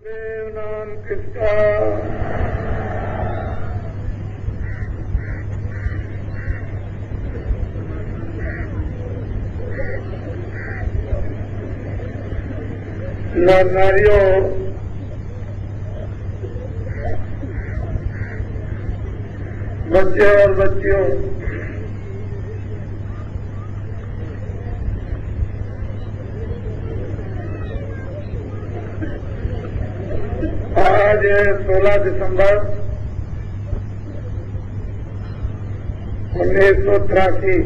गुरुदेव नाम किसका, नर नारियों, बच्चे और बच्चियों, आज 16 दिसंबर 1983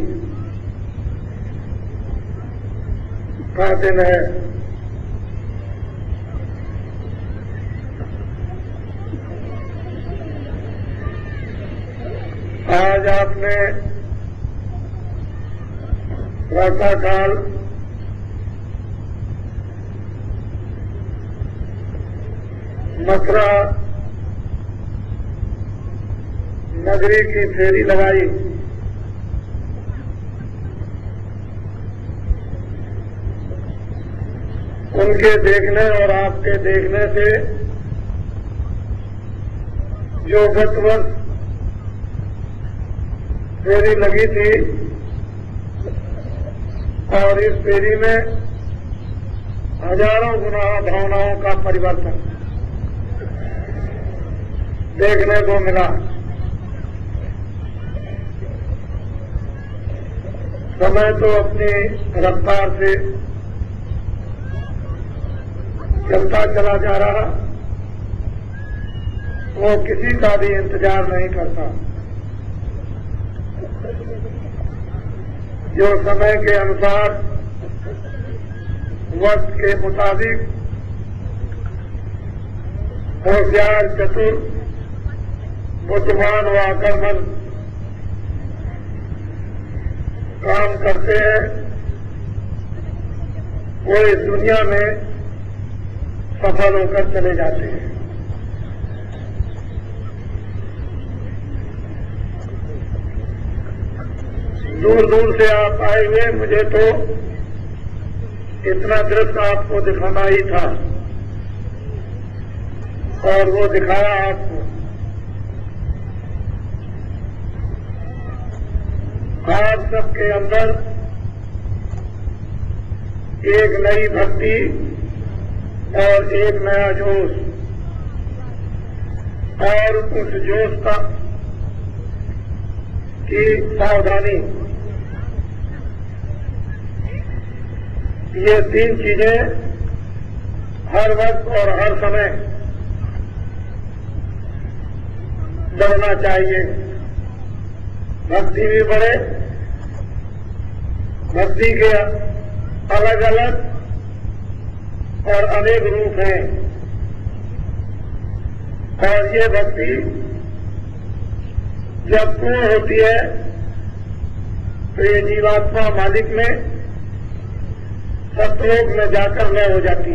का दिन है। आज आपने प्रातःकाल मथुरा नगरी की फेरी लगाई। उनके देखने और आपके देखने से जो गत वर्ष फेरी लगी थी और इस फेरी में हजारों गुना भावनाओं का परिवर्तन देखने को मिला। समय तो अपनी रफ्तार से चलता चला जा रहा, वो किसी का भी इंतजार नहीं करता। जो समय के अनुसार वक्त के मुताबिक होशियार, चतुर, बुद्धिमान व अकलमंद काम करते हैं, वो इस दुनिया में सफल होकर चले जाते हैं। दूर दूर से आप आए हुए, मुझे तो इतना दृश्य आपको दिखाना ही था और वो दिखाया आपको। आप सबके अंदर एक नई भक्ति और एक नया जोश, और उस जोश का की सावधानी, ये तीन चीजें हर वक्त और हर समय बढ़ना चाहिए। भक्ति भी बढ़े। भक्ति के अलग अलग और अनेक रूप हैं, और ये भक्ति जब पूर्ण होती है तो ये जीवात्मा मालिक में सतलोक में जाकर लय हो जाती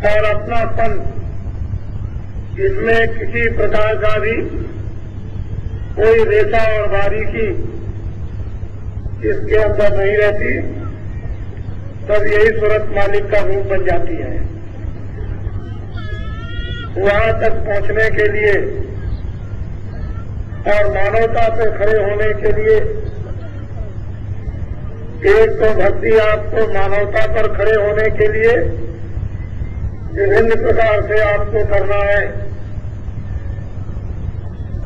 और अपनापन, इसमें किसी प्रकार का भी कोई रेशा और बारीकी इसके अंदर नहीं रहती। तब यही सूरत मालिक का रूप बन जाती है। वहां तक पहुंचने के लिए और मानवता पर खड़े होने के लिए एक तो भक्ति आपको मानवता पर खड़े होने के लिए विभिन्न प्रकार से आपको करना है,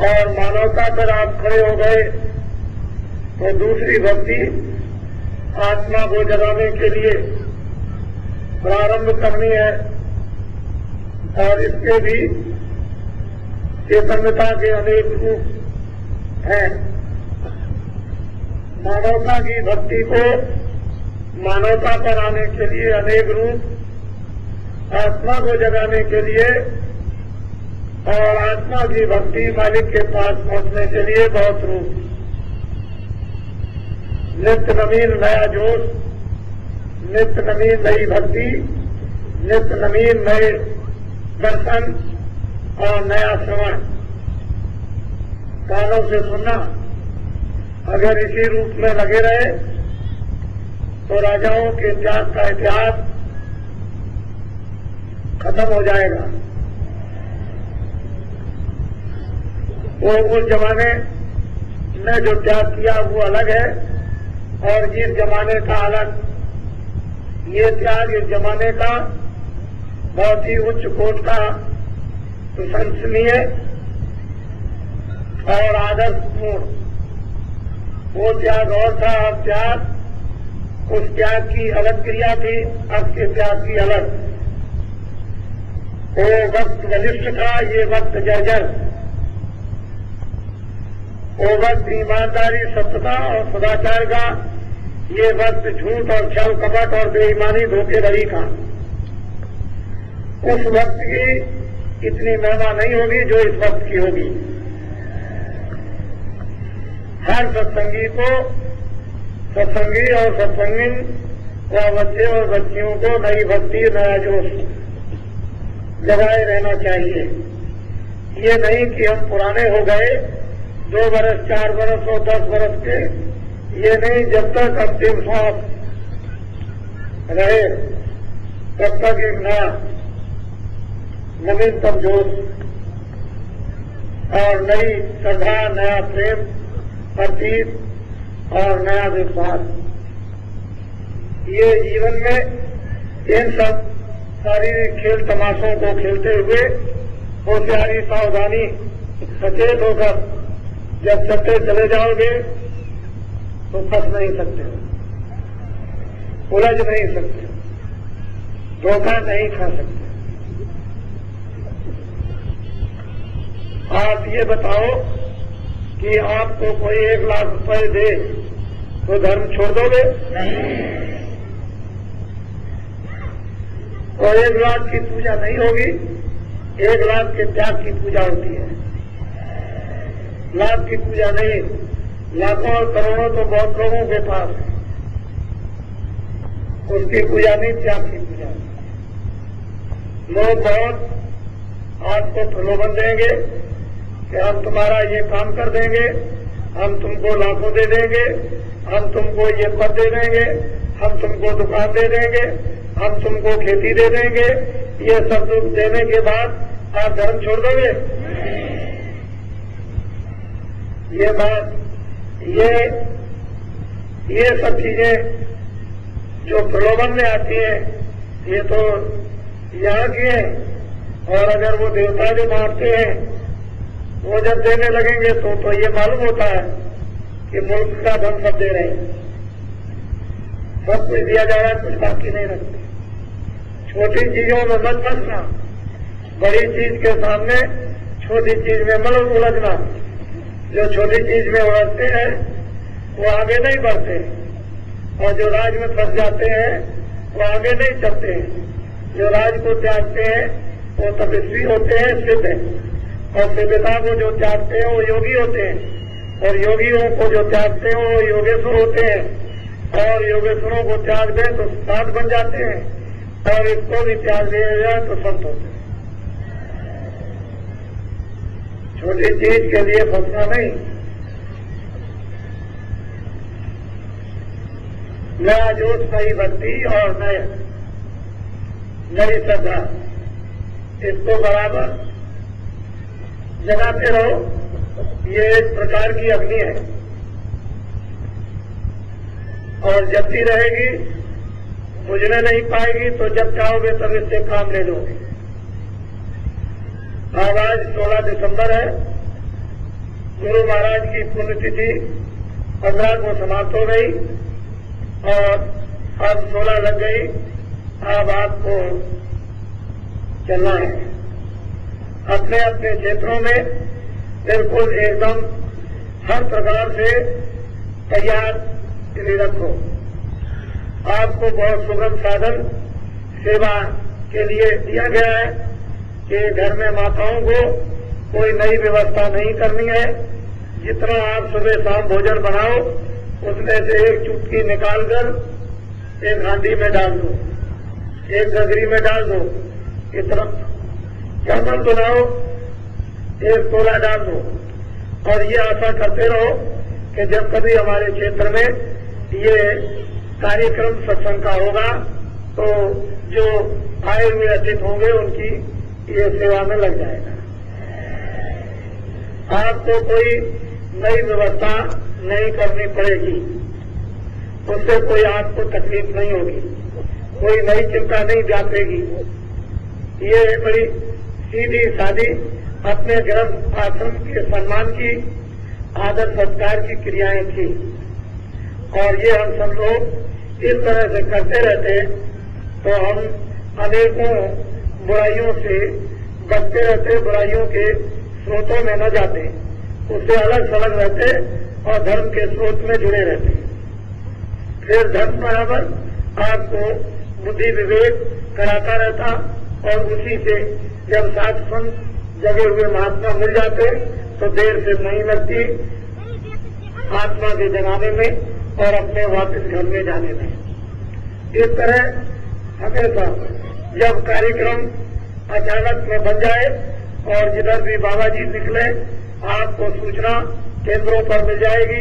और मानवता पर आप खड़े हो गए तो दूसरी भक्ति आत्मा को जगाने के लिए प्रारंभ करनी है, और इसके भी चेतनता के अनेक रूप हैं। मानवता की भक्ति को मानवता पर आने के लिए अनेक रूप, आत्मा को जगाने के लिए और आत्मा की भक्ति मालिक के पास पहुंचने के लिए बहुत रूप। नित्य नवीन नया जोश, नित्य नवीन नई भक्ति, नित्य नवीन नए दर्शन और नया श्रवण कानों से सुनना। अगर इसी रूप में लगे रहे तो राजाओं के त्याग का इतिहास खत्म हो जाएगा। वो उस जमाने में जो त्याग किया वो अलग है और इस जमाने का अलग। ये त्याग इस जमाने का बहुत ही उच्च कोटि का प्रशंसनीय और आदर्शपूर्ण वो त्याग और था। अब त्याग उस त्याग की अलग क्रिया थी, अब के त्याग की अलग। वो वक्त वलिष्ठ था, ये वक्त जर्जर। वो वक्त ईमानदारी सत्यता और सदाचार का, ये वक्त झूठ और छल कपट और बेईमानी धोखेधड़ी का। उस वक्त की इतनी महिमा नहीं होगी जो इस वक्त की होगी। हर सत्संगी को, सत्संगी और सत्संगिन व बच्चे और बच्चियों को नई भक्ति नया जोश जगाए रहना चाहिए। ये नहीं कि हम पुराने हो गए, 2 बरस 4 बरस और 10 बरस के, ये नहीं। जब तक अंतिम सांस रहे तब तक एक नया नवीनतम जोश और नई श्रद्धा, नया प्रेम, प्रतीत और नया विश्वास। ये जीवन में इन सब शारीरिक खेल तमाशों को खेलते हुए होशियारी, सावधानी, सचेत होकर जब चलते चले जाओगे तो फंस नहीं सकते, उलझ नहीं सकते, धोखा नहीं खा सकते। आप ये बताओ कि आपको कोई 1 लाख रुपए दे तो धर्म छोड़ दोगे? तो 1 लाख की पूजा नहीं होगी, 1 लाख के त्याग की पूजा होती है। लाख की पूजा नहीं, लाखों और करोड़ों तो बहुत लोगों के पास है, उसकी पूजा नहीं, त्याग की पूजा। लोग बहुत आपको प्रलोभन देंगे कि हम तुम्हारा ये काम कर देंगे, हम तुमको लाखों दे देंगे, हम तुमको ये पद दे देंगे, हम तुमको दुकान दे देंगे, हम तुमको खेती दे देंगे। ये सब देने के बाद आप धर्म छोड़ दोगे? ये बात, ये सब चीजें जो प्रलोभन में आती है, ये तो यहाँ की है। और अगर वो देवता जो मारते हैं वो जब देने लगेंगे तो ये मालूम होता है कि मुल्क का धन सब दे रहे हैं, सब कुछ दिया जा रहा है, कुछ बाकी नहीं रखते। छोटी चीजों में मत फंसना, बड़ी चीज के सामने छोटी चीज में मत उलझना। जो छोटी चीज में उलझते हैं वो आगे नहीं बढ़ते, और जो राज में फंस जाते हैं वो आगे नहीं चलते हैं। जो राज को त्यागते हैं वो तपस्वी होते हैं, सिद्ध है, और सिद्धता को जो त्यागते हैं वो योगी होते हैं, और योगियों को जो त्यागते हैं वो योगेश्वर होते हैं, और योगेश्वरों को त्याग दें तो साध बन जाते हैं, और इसको भी त्याग दिया जाए तो संत होते हैं। छोटी चीज के लिए फंसना नहीं। नया जोश, नई भक्ति और नई श्रद्धा, इसको बराबर जगाते रहो। ये एक प्रकार की अग्नि है और जलती रहेगी, बुझने नहीं पाएगी। तो जब चाहोगे तब इससे काम ले लोगे। आज 16 दिसंबर है, गुरु महाराज की पुण्यतिथि 15 को समाप्त हो गई और अब 16 लग गई। अब आपको चलना है अपने अपने क्षेत्रों में, बिल्कुल एकदम हर प्रकार से तैयार के लिए रखो। आपको बहुत सुगम साधन सेवा के लिए दिया गया है कि घर में माताओं को कोई नई व्यवस्था नहीं करनी है। जितना आप सुबह शाम भोजन बनाओ उसमें से एक चुटकी निकालकर एक हांडी में डाल दो, एक गगरी में डाल दो। इतना चावल बनाओ, एक तोला डाल दो, और ये आशा करते रहो कि जब कभी हमारे क्षेत्र में ये कार्यक्रम सत्संग का होगा तो जो आए हुए अतिथि होंगे उनकी ये सेवा में लग जाएगा। आपको कोई नई व्यवस्था नहीं करनी पड़ेगी, उससे कोई आपको तकलीफ नहीं होगी, कोई नई चिंता नहीं व्यापेगी। ये बड़ी सीधी सादी अपने गृह आश्रम के सम्मान की आदर सत्कार की क्रियाएं थी और ये हम सब लोग इस तरह से करते रहते तो हम अनेकों बुराइयों से बचते रहते, बुराइयों के स्रोतों में न जाते, उससे अलग थलग रहते और धर्म के स्रोत में जुड़े रहते। फिर धर्म बराबर आपको बुद्धि विवेक कराता रहता और उसी से जब साथ संत जगे हुए महात्मा मिल जाते तो देर से नहीं लगती आत्मा के जगाने में और अपने वापस घर में जाने में। इस तरह हमेशा जब कार्यक्रम अचानक में बन जाए और जिधर भी बाबा जी निकले आपको सूचना केंद्रों पर मिल जाएगी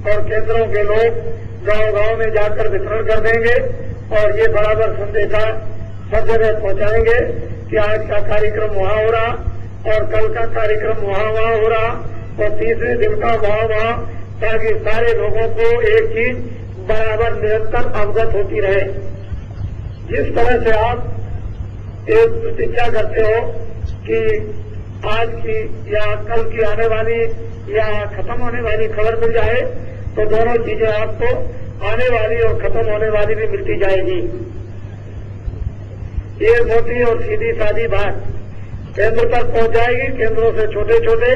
और केंद्रों के लोग गांव-गांव में जाकर वितरण कर देंगे और ये बराबर संदेशा सब जगह पहुंचाएंगे कि आज का कार्यक्रम वहां हो रहा और कल का कार्यक्रम वहां हो रहा और तीसरे दिन का वहां, ताकि सारे लोगों को एक चीज बराबर निरंतर अवगत होती रहे। जिस तरह से आप एक प्रतीक्षा करते हो कि आज की या कल की आने वाली या खत्म होने वाली खबर मिल जाए तो दोनों चीजें आपको आने वाली और खत्म होने वाली भी मिलती जाएगी। ये मोटी और सीधी सादी बात केंद्र तक पहुंच जाएगी, केंद्रों से छोटे छोटे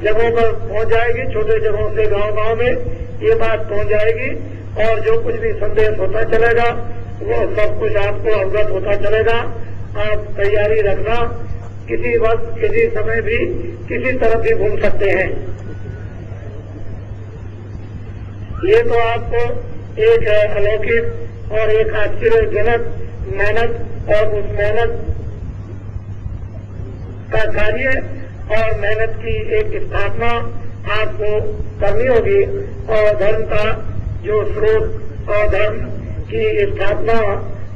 जगहों पर पहुंच जाएगी, छोटे जगहों से गांव-गांव में ये बात पहुंच जाएगी और जो कुछ भी संदेश होता चलेगा वो सब कुछ आपको अवगत होता चलेगा। आप तैयारी रखना, किसी वक्त किसी समय भी किसी तरफ भी घूम सकते हैं। ये तो आपको एक अलौकिक और एक आश्चर्यजनक मेहनत और उस मेहनत का कार्य और मेहनत की एक स्थापना आपको करनी होगी और धर्म का जो स्रोत और धर्म की स्थापना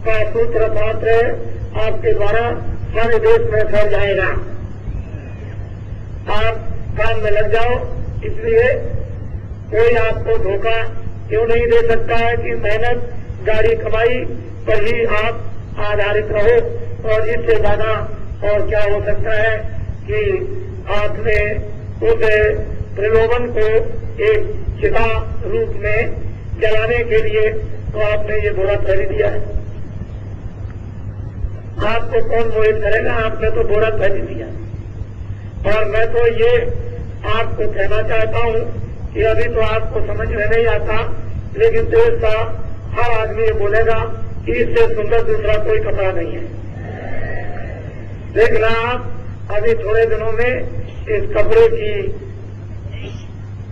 का सूत्र पात्र आपके द्वारा सारे देश में फैल जाएगा। आप काम में लग जाओ, इसलिए कोई आपको धोखा क्यों नहीं दे सकता है कि मेहनत गाड़ी कमाई पर ही आप आधारित रहो और इससे ज्यादा और क्या हो सकता है कि आपने उस प्रलोभन को एक चिता रूप में जलाने के लिए तो आपने ये बोरा खरीद दिया है। आपको कौन मोहित करेगा, आपने तो बोरा खरीद दिया। और मैं तो ये आपको कहना चाहता हूं कि अभी तो आपको समझ में नहीं आता, लेकिन देश का हर आदमी ये बोलेगा कि इससे सुंदर दूसरा कोई कपड़ा नहीं है। देखना आप अभी थोड़े दिनों में इस कपड़े की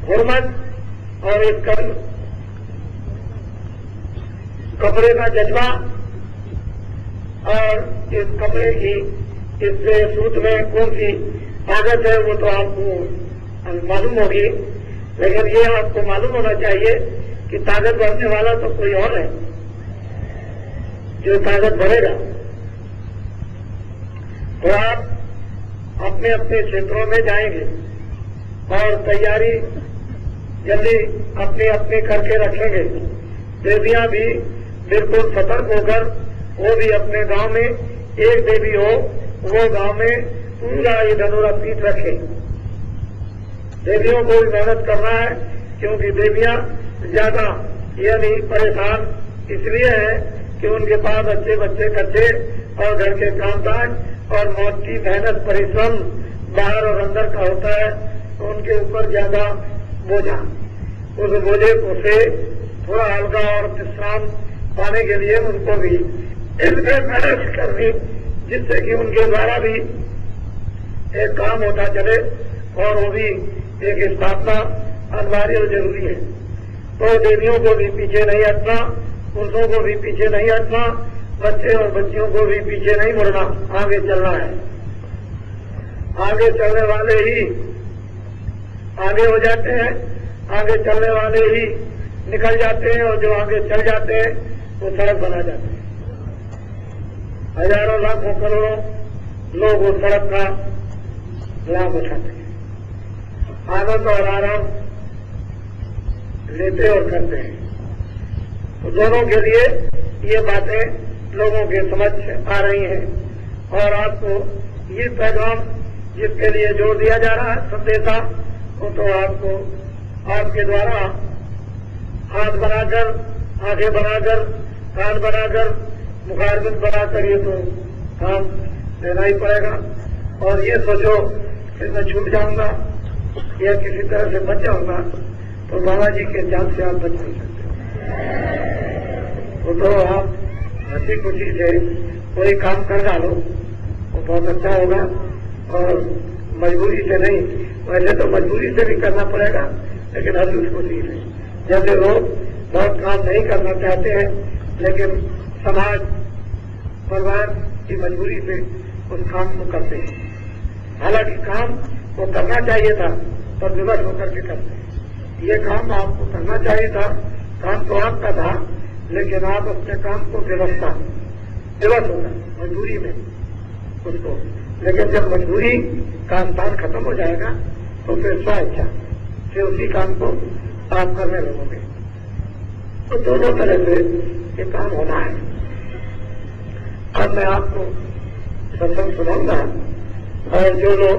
हुर्मत और इस कपड़े का जज्बा और इस कपड़े की इस सूत में कौन सी ताकत है वो तो आपको मालूम होगी, लेकिन ये आपको मालूम होना चाहिए कि ताकत बढ़ने वाला तो कोई और है जो ताकत बढ़ेगा। तो आप अपने अपने क्षेत्रों में जाएंगे और तैयारी जल्दी अपनी अपनी करके रखेंगे। देवियां भी बिल्कुल सतर्क होकर वो भी अपने गांव में एक देवी हो वो गांव में पूरा ये धनुरा पीठ रखे। देवियों को भी मेहनत करना है क्योंकि देवियां ज्यादा यानी परेशान इसलिए है कि उनके पास अच्छे बच्चे कच्चे और घर के कामकाज और मौत की मेहनत परिश्रम बाहर और अंदर का होता है, तो उनके ऊपर ज्यादा बोझा, उस बोझे को से थोड़ा हल्का और विश्राम पाने के लिए उनको भी इसमें मेहनत करनी जिससे कि उनके द्वारा भी एक काम होता चले और वो भी एक स्थापना अनिवार्य और जरूरी है। तो देवियों को भी पीछे नहीं हटना, पुरुषों को भी पीछे नहीं हटना, बच्चे और बच्चियों को भी पीछे नहीं मुड़ना, आगे चलना है। आगे चलने वाले ही आगे हो जाते हैं, आगे चलने वाले ही निकल जाते हैं और जो आगे चल जाते हैं वो सड़क बना जाते हैं। हजारों लाखों करोड़ों लोग उस सड़क का लाभ उठाते हैं, आनंद और आराम लेते और करते हैं। तो दोनों के लिए ये बातें लोगों के समझ आ रही हैं और आपको ये पैगाम जिसके लिए जोर दिया जा रहा है संदेशा, वो तो आपको आपके द्वारा हाथ बनाकर, आंखें बनाकर, कान बनाकर, मुखारबिंद बनाकर ये तो काम देना ही पड़ेगा। और ये सोचो कि मैं छूट जाऊंगा या किसी तरह से बच जाऊंगा तो बाबा जी के जान से आप बच नहीं सकते। तो आप हंसी खुशी से कोई काम कर डालो, वो बहुत अच्छा होगा और मजबूरी से नहीं, वैसे तो मजबूरी से भी करना पड़ेगा, लेकिन हंसी खुशी से। जैसे लोग बहुत काम नहीं करना चाहते हैं लेकिन समाज परिवार की मजबूरी से उस काम को करते हैं। हालांकि काम वो करना चाहिए था पर विवश होकर के करते हैं। ये काम आपको करना चाहिए था, काम तो आपका था, लेकिन आप अपने काम को विवश होगा मजबूरी में उसको। लेकिन जब मजबूरी का स्थान खत्म हो जाएगा तो फिर स्वेच्छा से उसी काम को आप करने लगोगे। तो दोनों तरह से ये काम होना है। अब मैं आपको सत्संग सुनाऊंगा और जो लोग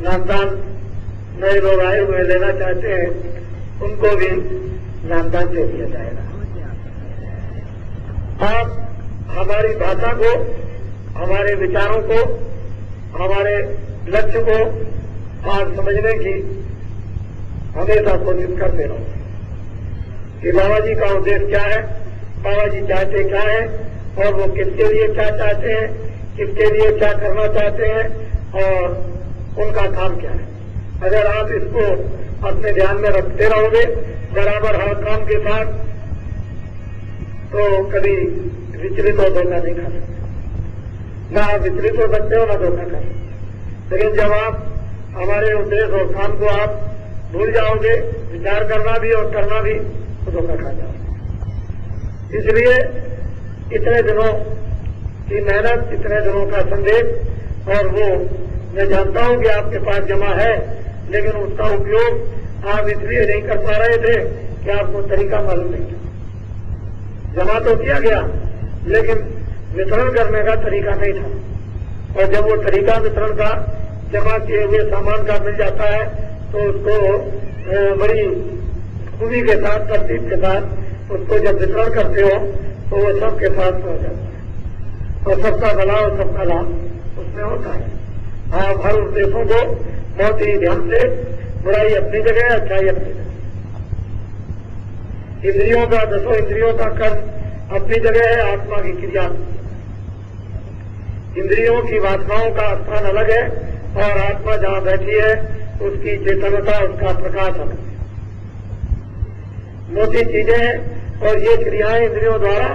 नामदान नए लोग आए हुए लेना चाहते हैं उनको भी नामदान दे दिया जाएगा। आप हमारी भाषा को, हमारे विचारों को, हमारे लक्ष्य को आज समझने की हमेशा कोशिश करते रहो कि बाबा जी का उद्देश्य क्या है, बाबा जी चाहते क्या है और वो किसके लिए क्या चाहते हैं, किसके लिए क्या करना चाहते हैं और उनका काम क्या है। अगर आप इसको अपने ध्यान में रखते रहोगे बराबर हर काम के साथ, तो कभी विचलित और धोखा नहीं खा सकते। ना आप विचलित हो सकते हो ना धोखा खा सकते। लेकिन जब आप हमारे उद्देश्य और काम को आप भूल जाओगे, विचार करना भी और करना भी, तो धोखा खा जाओगे। इसलिए इतने दिनों की मेहनत, इतने दिनों का संदेश, और वो मैं जानता हूं कि आपके पास जमा है, लेकिन उसका उपयोग आप इसलिए नहीं कर पा रहे थे कि आपको तरीका मालूम नहीं था। जमा तो किया गया लेकिन वितरण करने का तरीका नहीं था। और जब वो तरीका वितरण का, जमा किए हुए सामान का मिल जाता है तो उसको बड़ी खूबी के साथ, तरतीब के साथ उसको जब वितरण करते हो तो वो सबके पास पहुंच जाता है और सबका भला और सबका लाभ उसमें होता है। आप हर उद्देश्यों को बहुत ही ध्यान से, बुराई अपनी जगह, अच्छाई अपनी जगह, इंद्रियों का, 10 इंद्रियों का कर्म अपनी जगह है, आत्मा की क्रिया। इंद्रियों की वासनाओं का स्थान अलग है और आत्मा जहां बैठी है उसकी चेतनता, उसका प्रकाश अलग है। मोटी चीजें हैं और ये क्रियाएं इंद्रियों द्वारा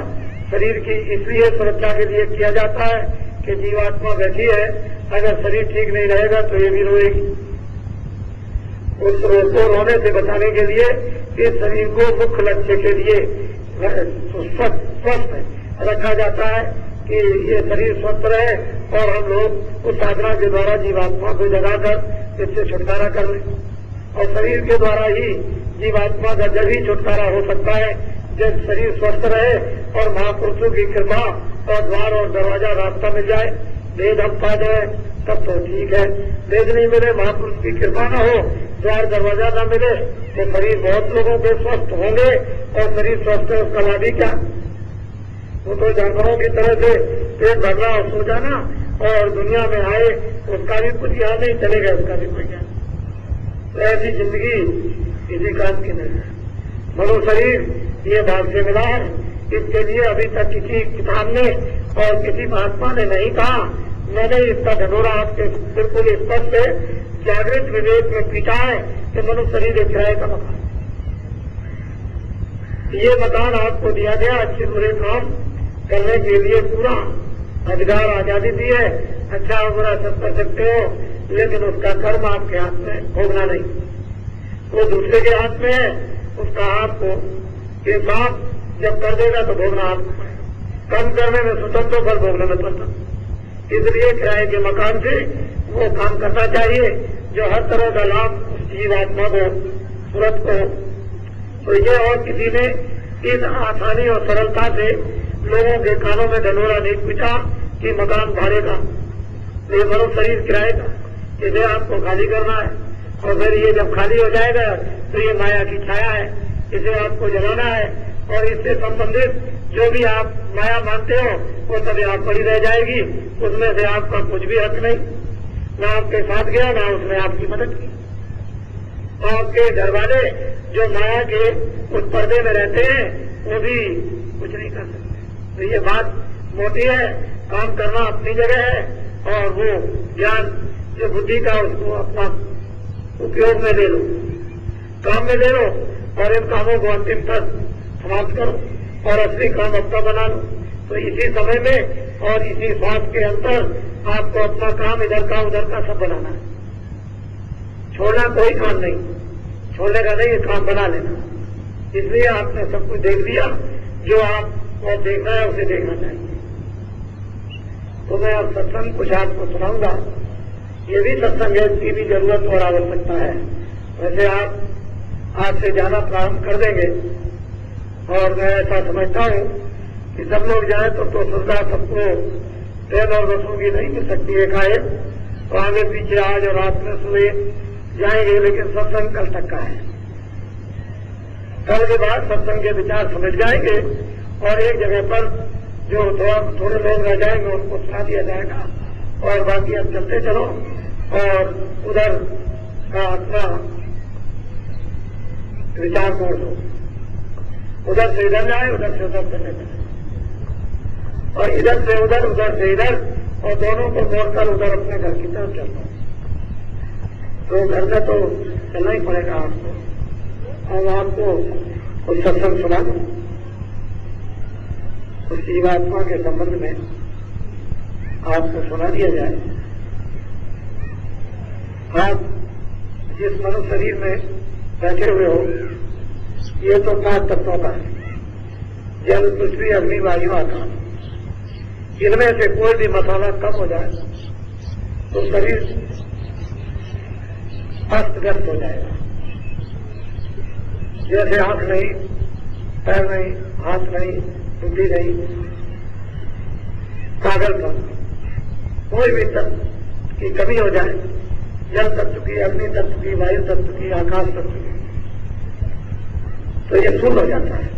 शरीर की इसलिए सुरक्षा के लिए किया जाता है कि जीवात्मा बैठी है, अगर शरीर ठीक नहीं रहेगा तो ये भी रोएगी। उस रोग को रोने से बचाने के लिए इस शरीर को मुख्य लक्ष्य के लिए स्वस्थ रखा जाता है कि ये शरीर स्वस्थ रहे और हम लोग उस साधना के द्वारा जीवात्मा को जगाकर इससे छुटकारा कर लें। और शरीर के द्वारा ही जीवात्मा का जब ही छुटकारा हो सकता है जब शरीर स्वस्थ रहे और महापुरुषों की कृपा और द्वार और दरवाजा रास्ता मिल जाए, वेद हम पा जाए तब तो ठीक है। वेद नहीं मिले, महापुरुष की कृपा न हो, द्वार दरवाजा न मिले तो शरीर बहुत लोगों के स्वस्थ होंगे और शरीर स्वस्थ है उसका लाभ ही क्या। वो तो जानवरों की तरह से पेट भरना और सो जाना और दुनिया में आए उसका भी कुछ याद नहीं चलेगा, उसका भी कोई ज्ञान। तो ऐसी जिंदगी किसी काम की नहीं है। मनो शरीर ये भाग से मिला है, इसके लिए अभी तक किसी किताब ने और किसी महात्मा ने नहीं कहा। मैंने इसका ढंढोरा आपके बिल्कुल स्पष्ट है, जागृत विवेक में पीटा है कि मनुष्य शरीर एक किराए का मकान। ये मकान आपको दिया गया अच्छे बुरे काम करने के लिए, पूरा अधिकार आजादी दी है, अच्छा और बुरा सब कर सकते हो, लेकिन उसका कर्म आपके हाथ में भोगना नहीं, वो दूसरे के हाथ में है। उसका आपको ये बात जब कर देगा तो भोगना आपको पड़ेगा। कम करने में स्वतंत्र, फल भोगने में स्वतंत्र। इसलिए किराए के मकान से वो काम करना चाहिए जो हर तरह का लाभ उस जीवात्मा को, सूरत को। तो ये और किसी ने इस आसानी और सरलता से लोगों के कानों में ढलोरा नहीं पूछा कि मकान भाड़े का, ये मरो शरीर किराए का, इसे आपको खाली करना है और फिर ये जब खाली हो जाएगा तो ये माया की छाया है, इसे आपको जलाना है और इससे संबंधित जो भी आप माया मानते हो वो सभी आप पड़ी रह जाएगी, उसमें से आपका कुछ भी हक नहीं, ना आपके साथ गया ना उसने आपकी मदद की। आपके घर वाले जो माया के उस पर्दे में रहते हैं वो भी कुछ नहीं कर सकते। तो ये बात मोटी है, काम करना अपनी जगह है और वो ज्ञान जो बुद्धि का उसको अपना उपयोग में ले लो, काम में ले लो और इन कामों को अंतिम तक समाप्त करो और असली काम अपना बना लो। तो इसी समय में और इसी श्वास के अंतर आपको अपना काम इधर का उधर का सब बनाना है। छोड़ना कोई काम नहीं, छोड़ने का नहीं, काम बना लेना। इसलिए आपने सब कुछ देख लिया, जो आप और देखना है उसे देखना चाहिए। तो मैं अब सत्संग कुछ आपको सुनाऊंगा। ये भी सत्संग है, इसकी भी जरूरत और आवश्यकता है। वैसे आप आज से जाना प्रारंभ कर देंगे और मैं ऐसा समझता हूं कि सब लोग जाए तो सुविधा सबको ट्रेन और बसों की नहीं मिल सकती एकाएक, तो आगे पीछे आज और रात में सुबह जाएंगे, लेकिन सत्संग कल तक का है। कल के बाद सत्संग के विचार समझ जाएंगे और एक जगह पर जो थोड़े लोग रह जाएंगे उनको सुना दिया जाएगा और बाकी अब चलते चलो और उधर का अपना विचार मोड़ दो, उधर से इधर जाए, उधर से उधर चलने चले और इधर से उधर और दोनों को मोड़कर उधर अपने घर की तरफ चलना। तो घर में तो चलना ही पड़ेगा आपको। अब आपको कुछ सत्संग सुना दो उस जीवात्मा के संबंध में आपको सुना दिया जाए। आप जिस मनुष्य शरीर में बैठे हुए हो, ये तो 5 तत्वों का है, जल पृथ्वी अग्नि वायु आकाश। इनमें से कोई भी मसाला कम हो जाए तो शरीर अस्तव्यस्त हो जाएगा। जैसे आंख नहीं, पैर नहीं, हाथ नहीं, बुद्धि नहीं, पागलपन, कोई भी तत्व की कमी हो जाए, जल तत्व की, अग्नि तत्व की, वायु तत्व की, आकाश तत्व की, तो ये शून्य हो जाता है।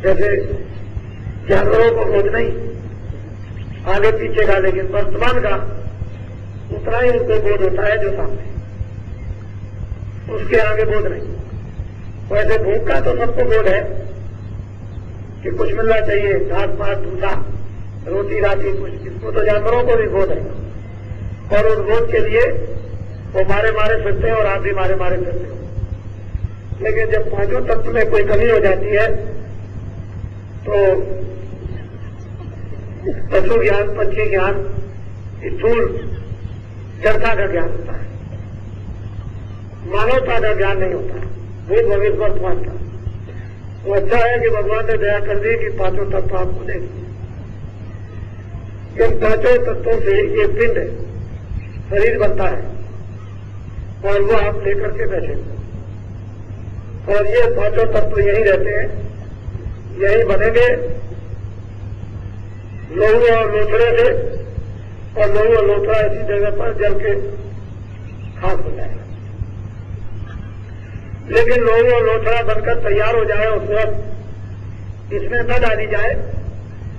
जैसे जानवरों को बोध नहीं आगे पीछे का, लेकिन वर्तमान का उतना ही उनको बोध होता है जो सामने, उसके आगे बोध नहीं। वैसे भूख का तो सबको बोध है कि कुछ मिलना चाहिए, घास पात भूसा रोटी राटी कुछ, इसको तो जानवरों को भी बोध है और उस बोध के लिए वो मारे मारे फिरते हैं और आप भी मारे मारे फिरते हो। लेकिन जब 5 तत्व में कोई कमी हो जाती है तो पशु ज्ञान, पक्षी ज्ञान, स्थूल जड़ता का ज्ञान होता है, मानवता का ज्ञान नहीं होता, भूत भविष्य वर्तमान का। तो अच्छा है कि भगवान ने दया कर दी कि 5 तत्व आपको दे दिए। इन 5 तत्वों से एक पिंड शरीर बनता है और वो आप लेकर के बैठे और ये 5 तत्व यही रहते हैं, यही बनेंगे लहू और लोथड़े से, और लहू और लोथड़ा ऐसी जगह पर जल के खाक हो जाएगा। लेकिन लहू और लोथड़ा बनकर तैयार हो जाए उस वक्त इसमें न डाली जाए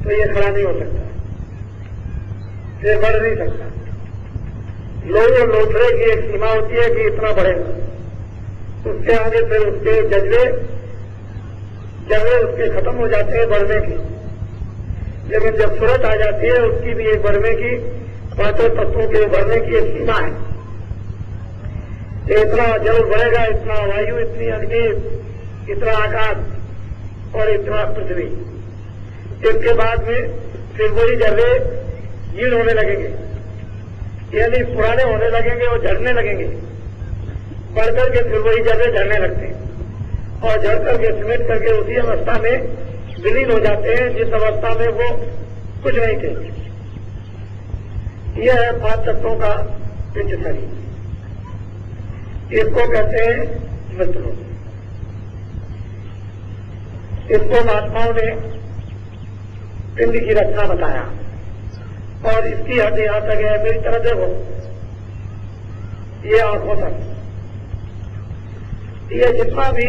तो ये खड़ा नहीं हो सकता, ये बढ़ नहीं सकता। लहू और लोथड़े की एक सीमा होती है कि इतना बढ़ेगा, उसके आगे फिर उसके जज्बे उसके खत्म हो जाते हैं बढ़ने की। लेकिन जब सूरत आ जाती है उसकी भी एक बढ़ने की, 5 तत्वों के बढ़ने की एक सीमा है। इतना जल बढ़ेगा, इतना वायु, इतनी अग्नि, इतना आकाश और इतना पृथ्वी। इसके बाद में फिर वही जर्रे हीन होने लगेंगे, यानी पुराने होने लगेंगे और झड़ने लगेंगे। बढ़ करके फिर वही जर्रे झड़ने लगते हैं और झड़ करके सिमेट करके उसी अवस्था में विलीन हो जाते हैं जिस अवस्था में वो कुछ नहीं थे। यह है 5 तत्वों का पिंड शरीर। इसको कहते हैं मित्रों। इसको महात्माओं ने पिंड की रचना बताया और इसकी हद यहां तक है, मेरी तरफ देखो, ये आंखों तक, ये जितना भी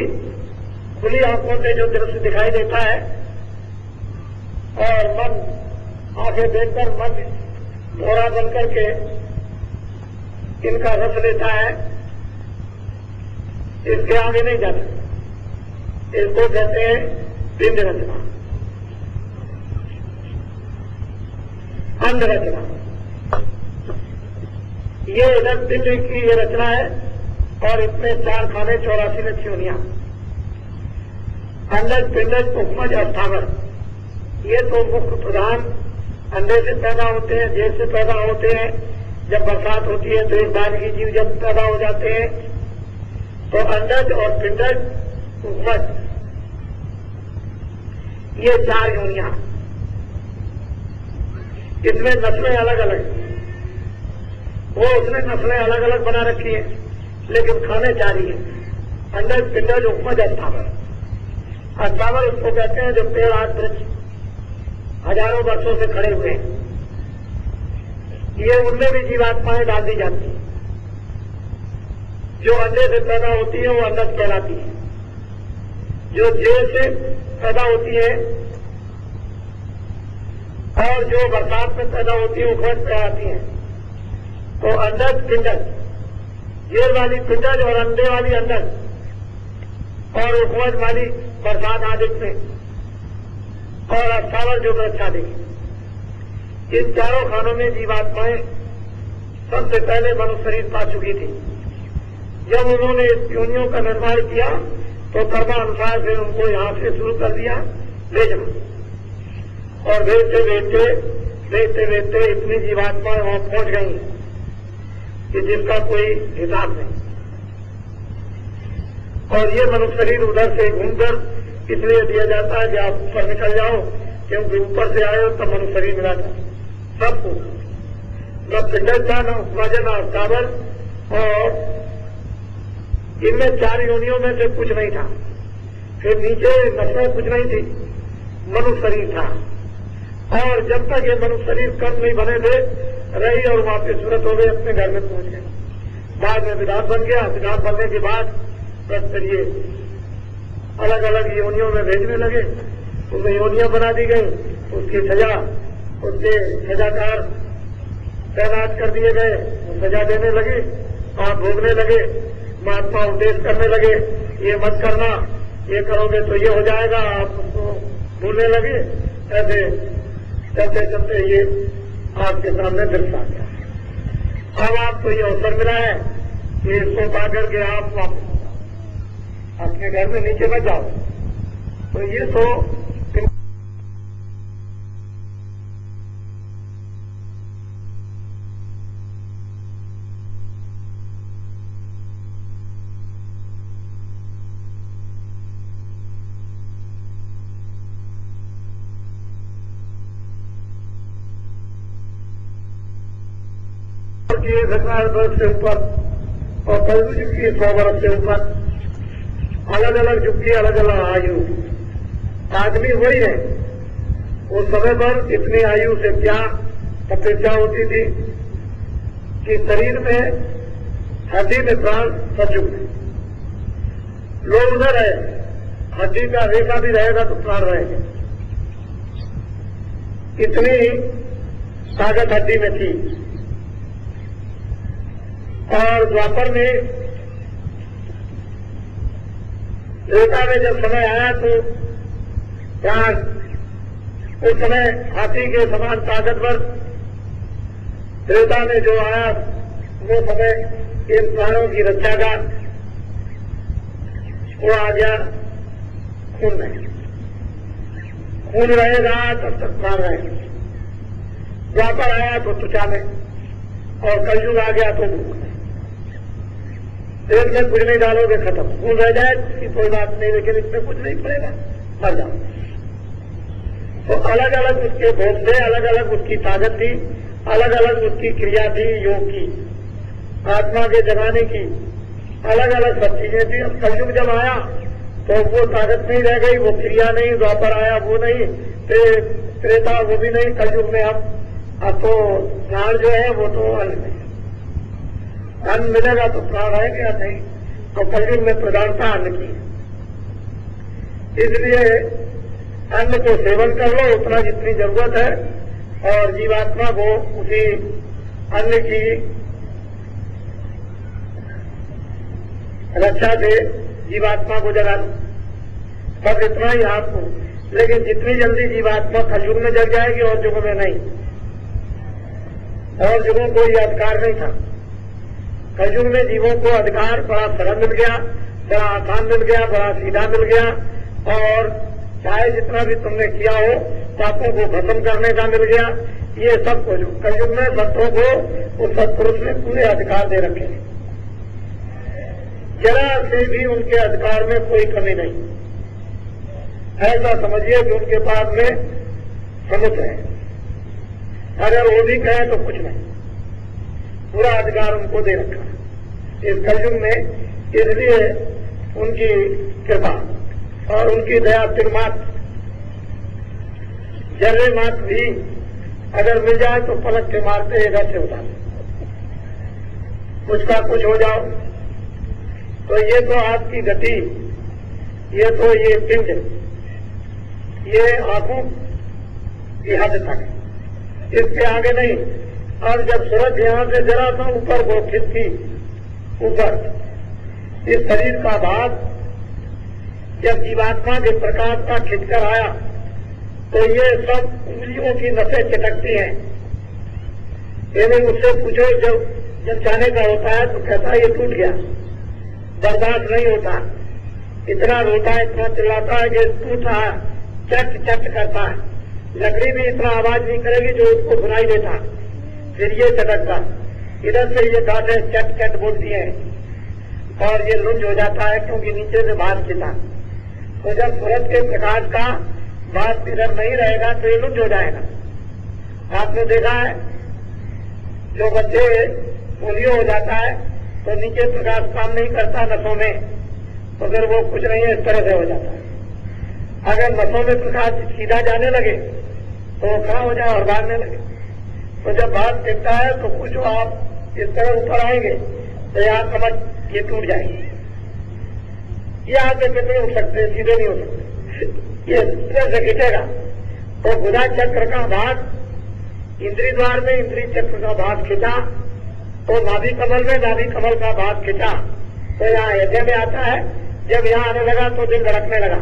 खुली आंखों से जो दृश्य दिखाई देता है और मन आंखें देखकर मन भोरा बन करके इनका रस लेता है, इसके आगे नहीं जाता। इसको कहते हैं पिंड रचना, अंड रचना। ये इधर पिंड की ये रचना है और इसमें 4 खाने 84 लक्ष्योनियां, अंडज, पिंडज, उपमज, अस्थावर। ये तो मुख्य प्रधान अंडे से पैदा होते हैं, जेल से पैदा होते हैं। जब बरसात होती है तो एक बार की जीव जब पैदा हो जाते हैं तो अंडज और पिंडज, उपमज, ये 4 योनियां। इसमें नस्लें अलग अलग, वो उसने नस्लें अलग अलग बना रखी है लेकिन खाने 4 ही है, अंडज, पिंडज, उपमज, अस्थावर। अस्थावर उसको कहते हैं जो पेड़ आज वृक्ष हजारों वर्षों से खड़े हुए हैं, ये उनमें भी जीवात्माएं डाल दी जाती हैं। जो अंडे से पैदा होती है वो अंडज कहलाती है, जो जेल से पैदा होती है और जो बरसात में पैदा होती है उपमज कहलाती है। तो अंडज, पिंडज, जेल वाली पिंडज और अंडे वाली अंडज और उपमज वाली बरसात आदि में, और अस्थावर जो वृक्षादि। इन 4 खानों में जीवात्माएं सबसे पहले मनुष्य शरीर पा चुकी थी। जब उन्होंने इस योनियों का निर्माण किया तो कर्मानुसार से उनको यहां से शुरू कर दिया भेजना, और भेजते भेजते इतनी जीवात्माएं वहां पहुंच गई कि जिसका कोई हिसाब नहीं। और ये मनुष्य शरीर उधर से घूमकर इसलिए दिया जाता है कि आप ऊपर निकल जाओ, क्योंकि ऊपर से आए हो तब मनुष्य शरीर मिला था सबको, न पिंडज था, न उपमज, न अस्थावर, और इनमें 4 योनियों में से कुछ नहीं था। फिर नीचे नस्लें कुछ नहीं थी, मनुष्य शरीर था। और जब तक ये मनुष्य शरीर कम नहीं बने थे रही और वापिस सूरत हो गए, अपने घर में पहुंच गए। बाद में विधान बन गया, विधान बनने के बाद बस फिर ये अलग अलग योनियों में भेजने लगे, उनमें योनियां बना दी गई, उसकी सजा, उसके सजाकार तैनात कर दिए गए, सजा देने लगे, आप भोगने लगे। महात्मा उपदेश करने लगे, ये मत करना, ये करोगे तो ये हो जाएगा, आप उसको भूलने लगे। ऐसे चलते चलते ये आपके सामने दृश्य आ गया। अब आपको ये अवसर मिला है कि इसको पा करके आप वापस अपने घर में नीचे मत जाओ। तो ये तो की 10,000 वर्ष से ऊपर और कलयुग की 100 वर्ष से ऊपर, अलग अलग युग की अलग अलग आयु। आदमी वही है, उस समय पर इतनी आयु से क्या तपस्या होती थी कि शरीर में हड्डी में प्राण सचुग है। लोग उधर है, हड्डी का रेखा भी रहेगा तो प्राण रहेगा, इतनी ताकत हड्डी में थी। और द्वापर में त्रेता में जब समय आया तो यहाँ उस समय हाथी के समान ताकतवर त्रेता में जो आया वो समय इन प्राणों की रक्षा का वो आ गया खून में। खून रहेगा तब तक प्राण रहेगा। द्वापर आया तो त्वचा में, और कलयुग आ गया तो मुख में। तेल में कुछ नहीं डालोगे खत्म, खून रह जाए इसकी कोई बात नहीं, लेकिन इसमें कुछ नहीं पड़ेगा, मर जाओ। तो अलग अलग उसके भोग थे, अलग अलग उसकी ताकत थी, अलग अलग उसकी क्रिया थी, योग की, आत्मा के जगाने की अलग अलग सब चीजें थी। अब कलयुग जब आया तो वो ताकत नहीं रह गई, वो क्रिया नहीं, द्वापर आया वो नहीं, त्रेता वो भी नहीं, कलयुग में अब तो प्राण जो है वो तो अन्न में, अन्न मिलेगा तो प्राण आएंगे या नहीं, तो कलयुग में प्रधानता अन्न की। इसलिए अन्न को सेवन कर लो उतना जितनी जरूरत है और जीवात्मा को उसी अन्न की रक्षा से जीवात्मा को जगा दो, बस इतना ही आपको। लेकिन जितनी जल्दी जीवात्मा कलयुग में जग जाएगी और युगों में नहीं, और युगों को ये अधिकार नहीं था। कलयुग में जीवों को अधिकार बड़ा सरल मिल गया, बड़ा आसान मिल गया, बड़ा सीधा मिल गया, और चाहे जितना भी तुमने किया हो पापों को खत्म करने का मिल गया। ये सब कुछ कलयुग में संतों को उस सत्पुरुष ने पूरे अधिकार दे रखे हैं, जरा से भी उनके अधिकार में कोई कमी नहीं। ऐसा समझिए कि उनके पास में समुद्र है, अगर वो भी कहे तो कुछ नहीं, पूरा अधिकार उनको दे रखा इस कलयुग में। इसलिए उनकी कृपा और उनकी दया तिरमात्र जर्रे मात्र भी अगर मिल जाए तो पलक के मारते इधर से उधर कुछ का कुछ हो जाओ, तो ये तो आपकी गति, ये तो ये पिंड, ये आंखों की हद तक, इसके आगे नहीं। और जब सूरज यहां से जरा सा ऊपर वो खिसकी ऊपर, इस शरीर का भाग जब जीवात्मा के प्रकाश का खिंचकर आया तो ये सब उंगलियों की नसें चिटकती हैं। यानी उससे पूछो जब जाने का होता है तो कहता है ये टूट गया, बर्दाश्त नहीं होता, इतना रोता है, इतना चिल्लाता है कि टूट रहा, चट चट करता है। लकड़ी भी इतना आवाज नहीं करेगी जो उसको सुनाई देता, फिर ये चटकता, इधर से ये गांठें चट चट बोलती है और ये लुंज हो जाता है क्योंकि नीचे से बाहर खिंचा। तो जब सूरज के प्रकाश का बात इधर नहीं रहेगा तो ये लुंज हो जाएगा। आपने देखा है जो बच्चे पोलियो हो जाता है तो नीचे प्रकाश काम नहीं करता नसों में, तो फिर वो कुछ नहीं है, इस तरह से हो जाता है। अगर नसों में प्रकाश सीधा जाने लगे तो वो खड़ा हो जाए और भागने लगे। तो जब भाग टिकता है तो कुछ आप इस तरह ऊपर आएंगे तो यहाँ कमर ये टूट जाएगी, यहाँ से फिर नहीं उठ सकते, सीधे नहीं हो सकते, ये इधर से खींचेगा। तो बुधा चक्र का भाग इंद्री द्वार में इंद्री चक्र का भाग खींचा, तो नाभि कमल में नाभि कमल का भाग खींचा, तो यहाँ हृदय में आता है। जब यहाँ आने लगा तो दिल धड़कने लगा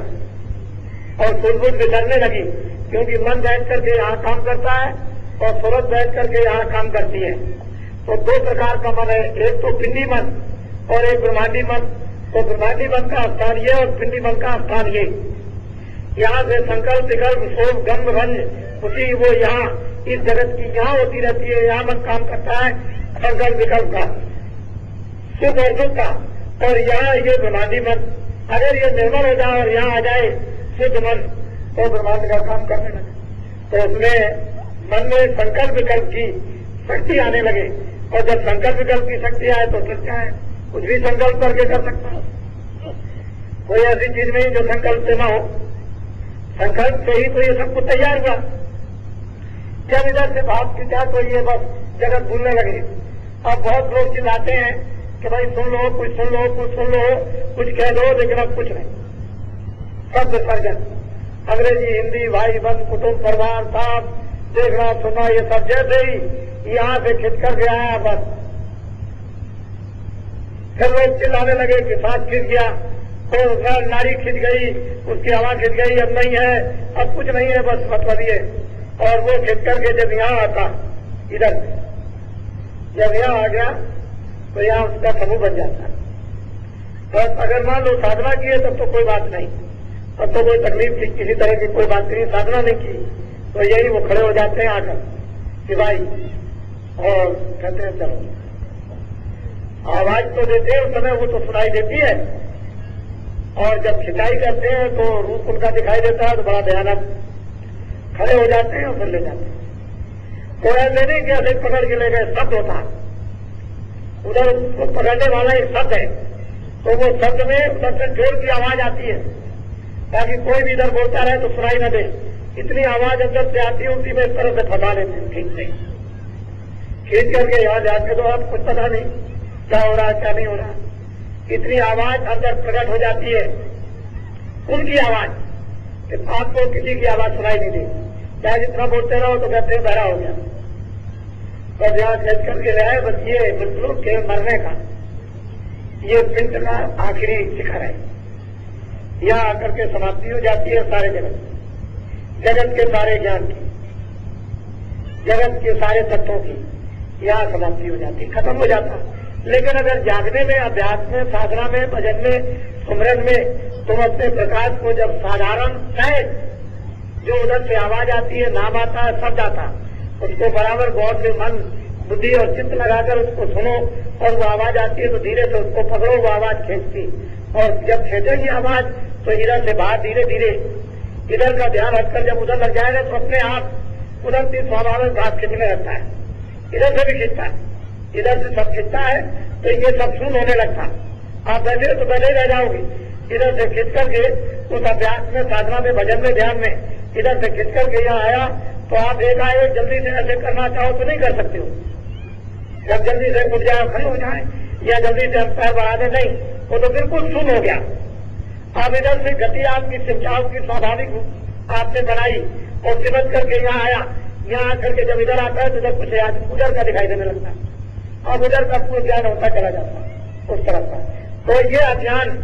और सुलबुल बिछड़ने लगी, क्योंकि मन बैठ करके यहाँ काम करता है और सूरज बैठ करके यहाँ काम करती है। तो दो प्रकार का मन है, एक तो पिंडी मन और एक ब्रह्मांडी मन। तो ब्रह्मांडी मन का स्थान ये और पिंडी मन का स्थान ये। यहाँ से संकल्प विकल्प शोभ गंध भंज उसी वो यहाँ इस जगत की यहाँ होती रहती है, यहाँ मन काम करता है संकल्प विकल्प का, सुख और दुख का। और यहाँ ये ब्रह्मांडी मन अगर ये निर्मल हो जाए और यहाँ आ जाए शुद्ध मन तो ब्रह्मांड का काम करने लगे। तो उसमें मन में संकल्प विकल्प की शक्ति आने लगे, और जब संकल्प विकल्प की शक्ति आए तो फिर क्या है, कुछ भी संकल्प करके कर सकता है। कोई ऐसी चीज नहीं जो संकल्प से न हो, संकल्प से ही तो ये सब कुछ तैयार हुआ। जब इधर से भाव खींचा तो ये बस जगत भूलने लगे। अब बहुत लोग चिल्लाते हैं कि भाई सुन लो, कुछ सुन लो, कुछ सुन लो, कुछ कह दो, लेकिन अब कुछ नहीं, सब विसर्जन। अंग्रेजी हिंदी भाई बंद कुटुंब परिवार साहब देखना सुनना ये सब जैसे ही यहाँ से खिंच कर गया है बस। फिर लोग चिल्लाने लगे कि सांस खिंच गया, तो नारी खिंच गई, उसकी हवा खिंच गई, अब नहीं है, अब कुछ नहीं है, बस मतलब ये। और वो खिंच करके जब यहाँ आता, इधर जब यहाँ आ गया तो यहाँ उसका समूह बन जाता है। बस अगर मान लो साधना की है तब तो कोई बात नहीं, तब तो कोई तकलीफ की किसी तरह की कोई बात नहीं। साधना नहीं की तो यही वो खड़े हो जाते हैं आकर कि भाई, और कहते हैं चलो, आवाज तो देते हैं उस समय, वो तो सुनाई देती है। और जब खिंचाई करते हैं तो रूप उनका दिखाई देता है तो बड़ा भयानक। खड़े हो जाते हैं और फिर ले जाते हैं। तो ऐसे नहीं कि ऐसे पकड़ के ले गए, शब्द होता है, उधर उसको पकड़ने वाला एक शब्द है, तो वो शब्द में उधर से जोर की आवाज आती है ताकि कोई भी इधर बोलता रहे तो सुनाई न दे। इतनी आवाज अंदर से आती है, उसी में इस तरह से फंसा लेते हैं, खींच करके यहाँ जाके तो आप कुछ पता नहीं क्या हो रहा है क्या नहीं हो रहा। इतनी आवाज अंदर प्रकट हो जाती है, उनकी आवाज कि आपको किसी की आवाज सुनाई नहीं देगी, चाहे जितना बोलते रहो तो कहते हैं बहरा हो गया। तो यहाँ खींच करके ले आए, बस ये मृत्यु के मरने का ये पिंड का आखिरी शिखर है। यहाँ आकर के समाप्ति हो जाती है सारे जगत के सारे ज्ञान की, जगत के सारे तत्वों की यहाँ समाप्ति हो जाती, खत्म हो जाता। लेकिन अगर जागने में, अभ्यास में, साधना में, भजन में, सुमरन में तुम अपने प्रकाश को जब साधारण सहज जो उधर से आवाज आती है, नाम आता है, शब्द आता, उसको बराबर गौर से मन, बुद्धि और चित्त लगाकर उसको सुनो, और वो आवाज आती है तो धीरे से उसको पकड़ो, वो आवाज खींचती, और जब खींचेगी आवाज तो इधर से बाहर धीरे धीरे इधर का ध्यान हटकर जब उधर लग जाएगा तो अपने आप उधर से स्वाभाविक बात खींचने लगता है, इधर से भी खींचता है, इधर से सब खींचता है तो ये सब शून्य होने लगता। आप बैठे तो बैठे रह जाओगे, इधर से खींच करके उस अभ्यास में, साधना में, भजन में, ध्यान में इधर से खींच करके यहाँ आया तो आप एकाएक जल्दी से ऐसे करना चाहो तो नहीं कर सकते हो। जब जल्दी से उठ जाए, खड़े हो जाए या जल्दी से पैर बढ़ा दे, नहीं, वो तो बिल्कुल शून्य हो गया। अब इधर से गति आपकी सिंचाव की स्वाभाविक आपने बनाई और सिमट करके यहाँ आया, यहाँ आकर के जब इधर आता है तो जब कुछ उधर का दिखाई देने लगता है, अब उधर का पूर्ण ज्ञान होता चला जाता है उस तरफ का। तो ये अज्ञान,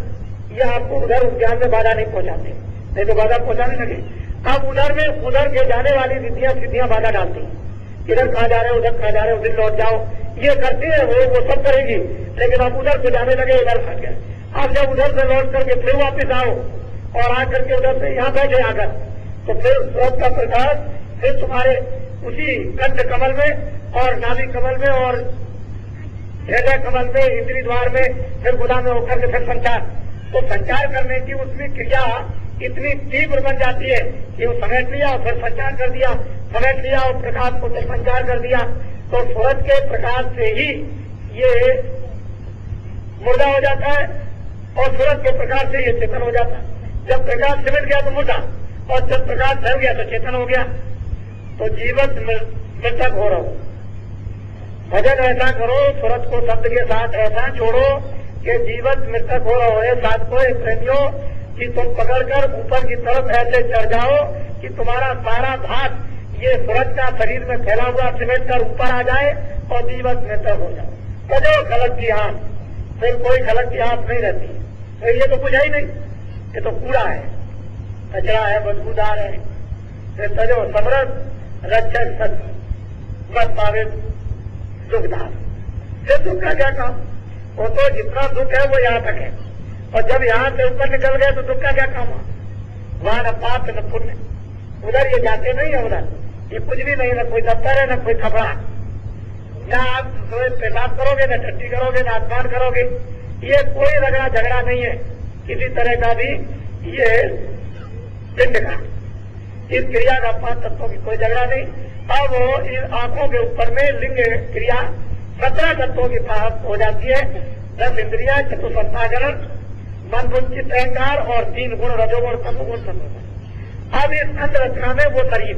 ये आपको उधर उस ज्ञान में बाधा नहीं पहुंचाते, नहीं तो बाधा पहुंचाने लगे। अब उधर में उधर के जाने वाली विद्या सिद्धियां बाधा डालती हैं, इधर कहा जा रहे हो, उधर कहा जा रहे हो, उधर लौट जाओ, ये करती है वो सब करेगी। लेकिन अब उधर से जाने लगे, इधर फंस गए। अब जब उधर से लौट करके फिर वापिस आओ और आकर के उधर से यहाँ बैठे आकर, तो फिर स्रोत का प्रकाश फिर तुम्हारे उसी कंठ कमल में और नाभि कमल में और हृदय कमल में, इंद्री द्वार में, फिर गुदा में होकर के फिर संचार। तो संचार करने की उसमें क्रिया इतनी तीव्र बन जाती है कि वो समेट लिया और फिर संचार कर दिया, समेट लिया और प्रकाश को फिर संचार कर दिया। तो सूरज के प्रकाश से ही ये मुर्दा हो जाता है और सूरज के प्रकाश से ये चेतन हो जाता है। जब प्रकाश सिमट गया तो मुर्दा, और जब प्रकाश फैल गया तो चेतन हो गया। तो जीवत मृतक हो रहो, भजन ऐसा करो, सूरज को शब्द के साथ ऐसा जोड़ो कि जीवत मृतक हो रहो है। साथ को एक प्रेमियों कि तुम पकड़कर ऊपर की तरफ ऐसे चढ़ जाओ कि तुम्हारा सारा भाग ये सूरज का शरीर में फैला हुआ सिमट कर ऊपर आ जाए और जीवत मृतक हो जाओ। तो खलक की आंख, फिर कोई खलक की आंख नहीं रहती। तो ये तो कुछ है ही नहीं, ये तो कूड़ा है, कचरा है, बदबूदार है। फिर सजो समरस रक्षक सत्य बस पावे दुखदार। फिर दुख का क्या काम? वो तो जितना दुख है वो यहाँ तक है, और जब यहाँ से ऊपर निकल गए तो दुख का क्या काम हुआ? वहां न पाप न पुण्य, उधर ये जाते नहीं है, उधर ये कुछ भी नहीं, न कोई दफ्तर है न कोई खबरा। न आप पेशाब करोगे, न टट्टी करोगे, न स्नान करोगे, ये कोई रगड़ा झगड़ा नहीं है किसी तरह का भी। ये पिंड का इस क्रिया का 5 तत्वों की कोई झगड़ा नहीं। अब इन आंखों के ऊपर में लिंग क्रिया 17 तत्वों की प्राप्त हो जाती है। 10 इंद्रिया, चतुष्पंचाकरण, मन बुद्धि चित्त अहंकार और 3 गुण, रजोगुण तमोगुण सत्वगुण। अब इस अंत रचना में वो शरीर,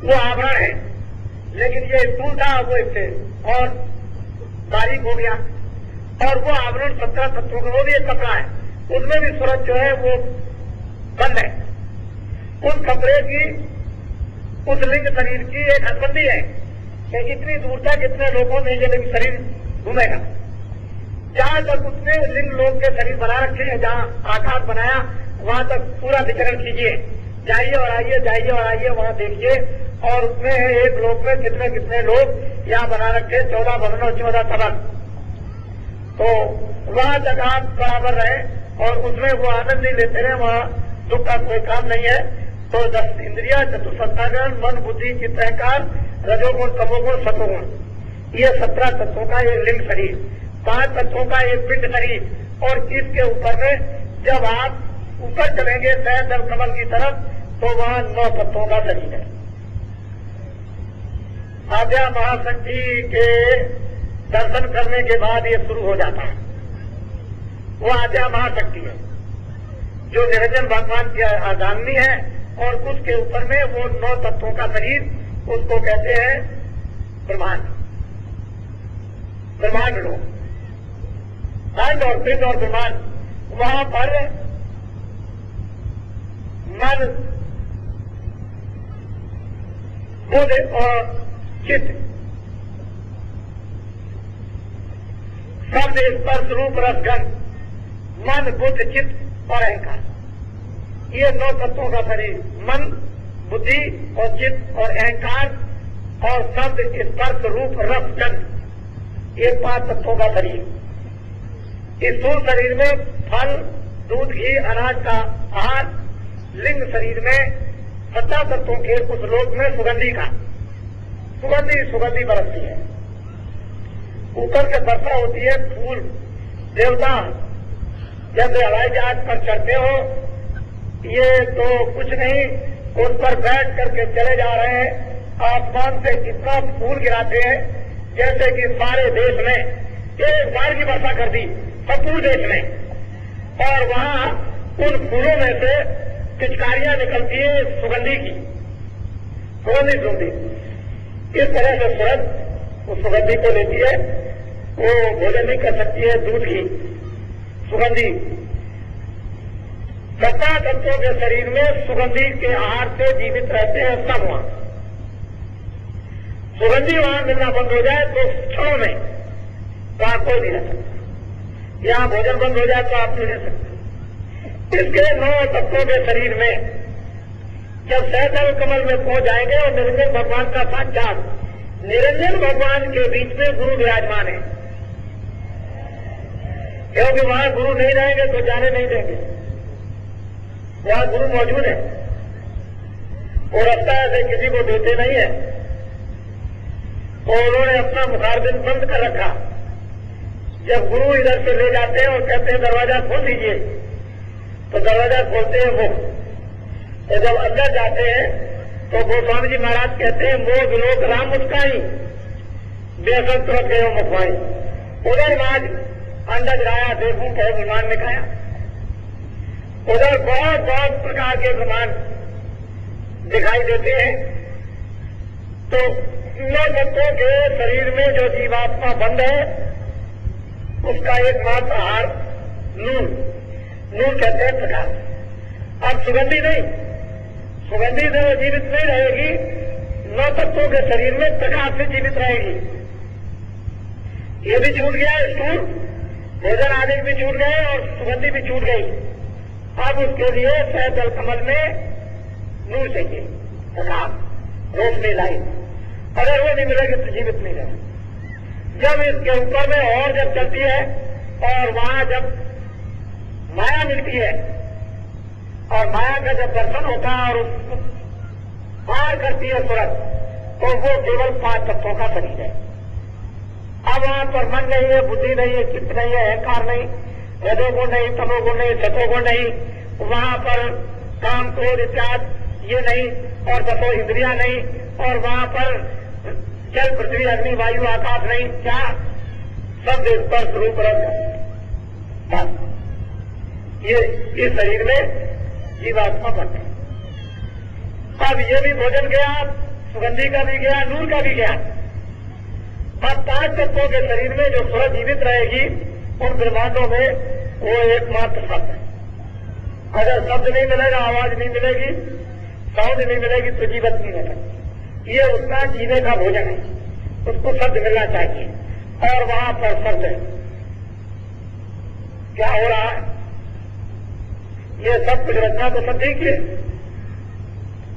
वो आवरण है, लेकिन ये स्थूल था, वो इससे और बारीक हो गया। और वो आवरण 17 तत्वों का, वो भी एक कपड़ा है, उसमें भी सूरज जो है वो बंद है। उस कपड़े की, उस लिंग शरीर की एक हदबंदी है कि इतनी दूर तक इतने लोगों में ये लिंग शरीर घूमेगा। जहां तक उसने लिंग लोग के शरीर बना रखे हैं, जहां आकाश बनाया वहां तक पूरा विचरण कीजिए, जाइए और आइए, जाइए और आइए, वहां देखिए। और उसमें एक लोक में कितने कितने लोग यहाँ बना रखे, 14 भवन और 14 सदन। तो वहां तक आप बराबर रहे और उसमें वो आनंद ही लेते रहे, वहां दुख का कोई काम नहीं है। तो 10 इंद्रिया, चतुष्पंचाकरण, मन बुद्धि चित्त अहंकार, रजोगुण तमोगुण सतोगुण, ये 17 तत्वों का एक लिंग शरीर, 5 तत्वों का एक पिंड शरीर। और इसके ऊपर में जब आप ऊपर चलेंगे सहस्त्र कमल की तरफ, तो वहां 9 तत्वों का शरीर है। आद्या महाशक्ति के दर्शन करने के बाद ये शुरू हो जाता है। वो आद्या महाशक्ति है जो निरंजन भगवान की आगामी है, और उसके ऊपर में वो 9 तत्वों का शरीर, उसको कहते हैं ब्रह्मांड। ब्रह्मांड लोग अंड और पिंड और ब्रह्मांड, वहां पर मन, बुद्धि और चित्त, शब्द स्पर्श रूप रसगंध, मन बुद्ध चित्त और अहंकार, ये 9 तत्वों का शरीर। मन, बुद्धि और चित्त और अहंकार और शब्द स्पर्श रूप रसगंध, ये 5 तत्वों का शरीर। इस स्थूल शरीर में फल, दूध, घी, अनाज का आहार, लिंग शरीर में 17 तत्वों के कुछ लोक में सुगंधी का सुगंधी बरसती है। ऊपर से वर्षा होती है, फूल देवता जब हवाई जहाज पर चढ़ते हो, ये तो कुछ नहीं, उन पर बैठ करके चले जा रहे हैं, आसमान से इतना फूल गिराते हैं जैसे कि सारे देश में एक बार की वर्षा कर दी, संपूर्ण देश में। और वहां उन फूलों में से पिचकारियां निकलती है सुगंधी की, सुगंधी। इस तरह से सूरज उस सुगंधी को लेती है, वो भोजन नहीं कर सकती है दूध की सुगंधी। 17 तत्वों के शरीर में सुगंधी के आहार से जीवित रहते हैं सब। वहां सुगंधी वहां मिलना बंद हो जाए तो क्षणों में वहां कोई नहीं रह सकता। यहां भोजन बंद हो जाए तो आप नहीं रह सकते। इसके 9 तत्वों के शरीर में जब सहस्त्र कमल में पहुंच जाएंगे और निरंजन भगवान का साक्षात, निरंजन भगवान के बीच में गुरु विराजमान है, क्योंकि वहां गुरु नहीं रहेंगे तो जाने नहीं देंगे। वहां गुरु मौजूद है, वो रास्ता ऐसे किसी को देते नहीं है। तो उन्होंने अपना मुखारबिन बंद कर रखा। जब गुरु इधर से ले जाते हैं और कहते हैं दरवाजा खोल दीजिए, तो दरवाजा खोलते हैं वो। तो जब अंदर जाते हैं तो गोस्वामी जी महाराज कहते हैं मोग लोग राम मुस्काई बेसंत गए मुखवाई। उधर आज अंदर आया देखूं कहे ब्रह्मांड ने खाया। उधर बहुत बहुत प्रकार के ब्रह्मांड दिखाई देते हैं। तो 9 तत्वों के शरीर में जो जीवात्मा बंद है उसका एकमात्र आहार नूर कहते हैं प्रकाश। अब सुगंधी नहीं, सुगंधी से वो जीवित नहीं रहेगी, 9 तत्वों के शरीर में प्रकाश से जीवित रहेगी। ये भी छूट गया, स्थूल भोजन आदि भी छूट गए और सुगंधी भी छूट गई। अब उसके लिए सहजल कमल में नूर चाहिए, प्रकाश, रोशनी, लाइट। अगर वो नहीं मिलेगी तो जीवित नहीं रहेगा। जब इसके ऊपर में और जब चलती है और वहां जब माया मिलती है और माया का जब दर्शन होता है और उसको पार करती है सूरज, तो वो केवल 5 तत्वों का शरीर है। अब वहां पर मन नहीं है, बुद्धि नहीं है, चित्त नहीं है, अहंकार नहीं, रजोगुण नहीं, तमोगुण नहीं, सतोगुण नहीं। वहां पर काम, क्रोध इत्यादि ये नहीं, और 10 इंद्रियां नहीं, और वहां पर जल, पृथ्वी, अग्नि, वायु, आकाश नहीं। क्या? शब्द स्पर्श रूप रस, ये इस शरीर में जीवात्मा बनते हैं। अब ये भी भोजन गया, सुगंधी का भी गया, नूर का भी गया। अब 5 तत्वों के शरीर में जो सूरज जीवित रहेगी उन ब्रह्मांडों में वो एकमात्र शब्द है। अगर शब्द नहीं मिलेगा, आवाज नहीं मिलेगी, साउंड नहीं मिलेगी तो जीवित नहीं रह सकती। ये उसका जीने का भोजन है, उसको शब्द मिलना चाहिए। और वहां पर शब्द है। क्या हो रहा है? ये सब कुछ रचना तो सब ठीक है,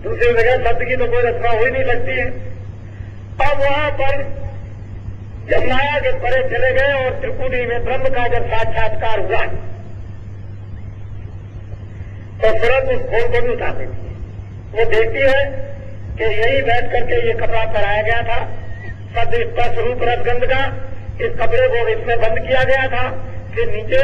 दूसरी जगह शब्द की तो कोई रचना हो ही नहीं सकती है। अब वहां पर जब माया के परे चले गए और त्रिपुटी में ब्रह्म का जब साक्षात्कार हुआ तो तुरंत उस खोल को भी उतार देती है। वो देखती है कि यही बैठ करके ये कपड़ा पहनाया गया था, शब्द स्पर्श रूप रसगंध का, इस कपड़े को इसमें बंद किया गया था। फिर नीचे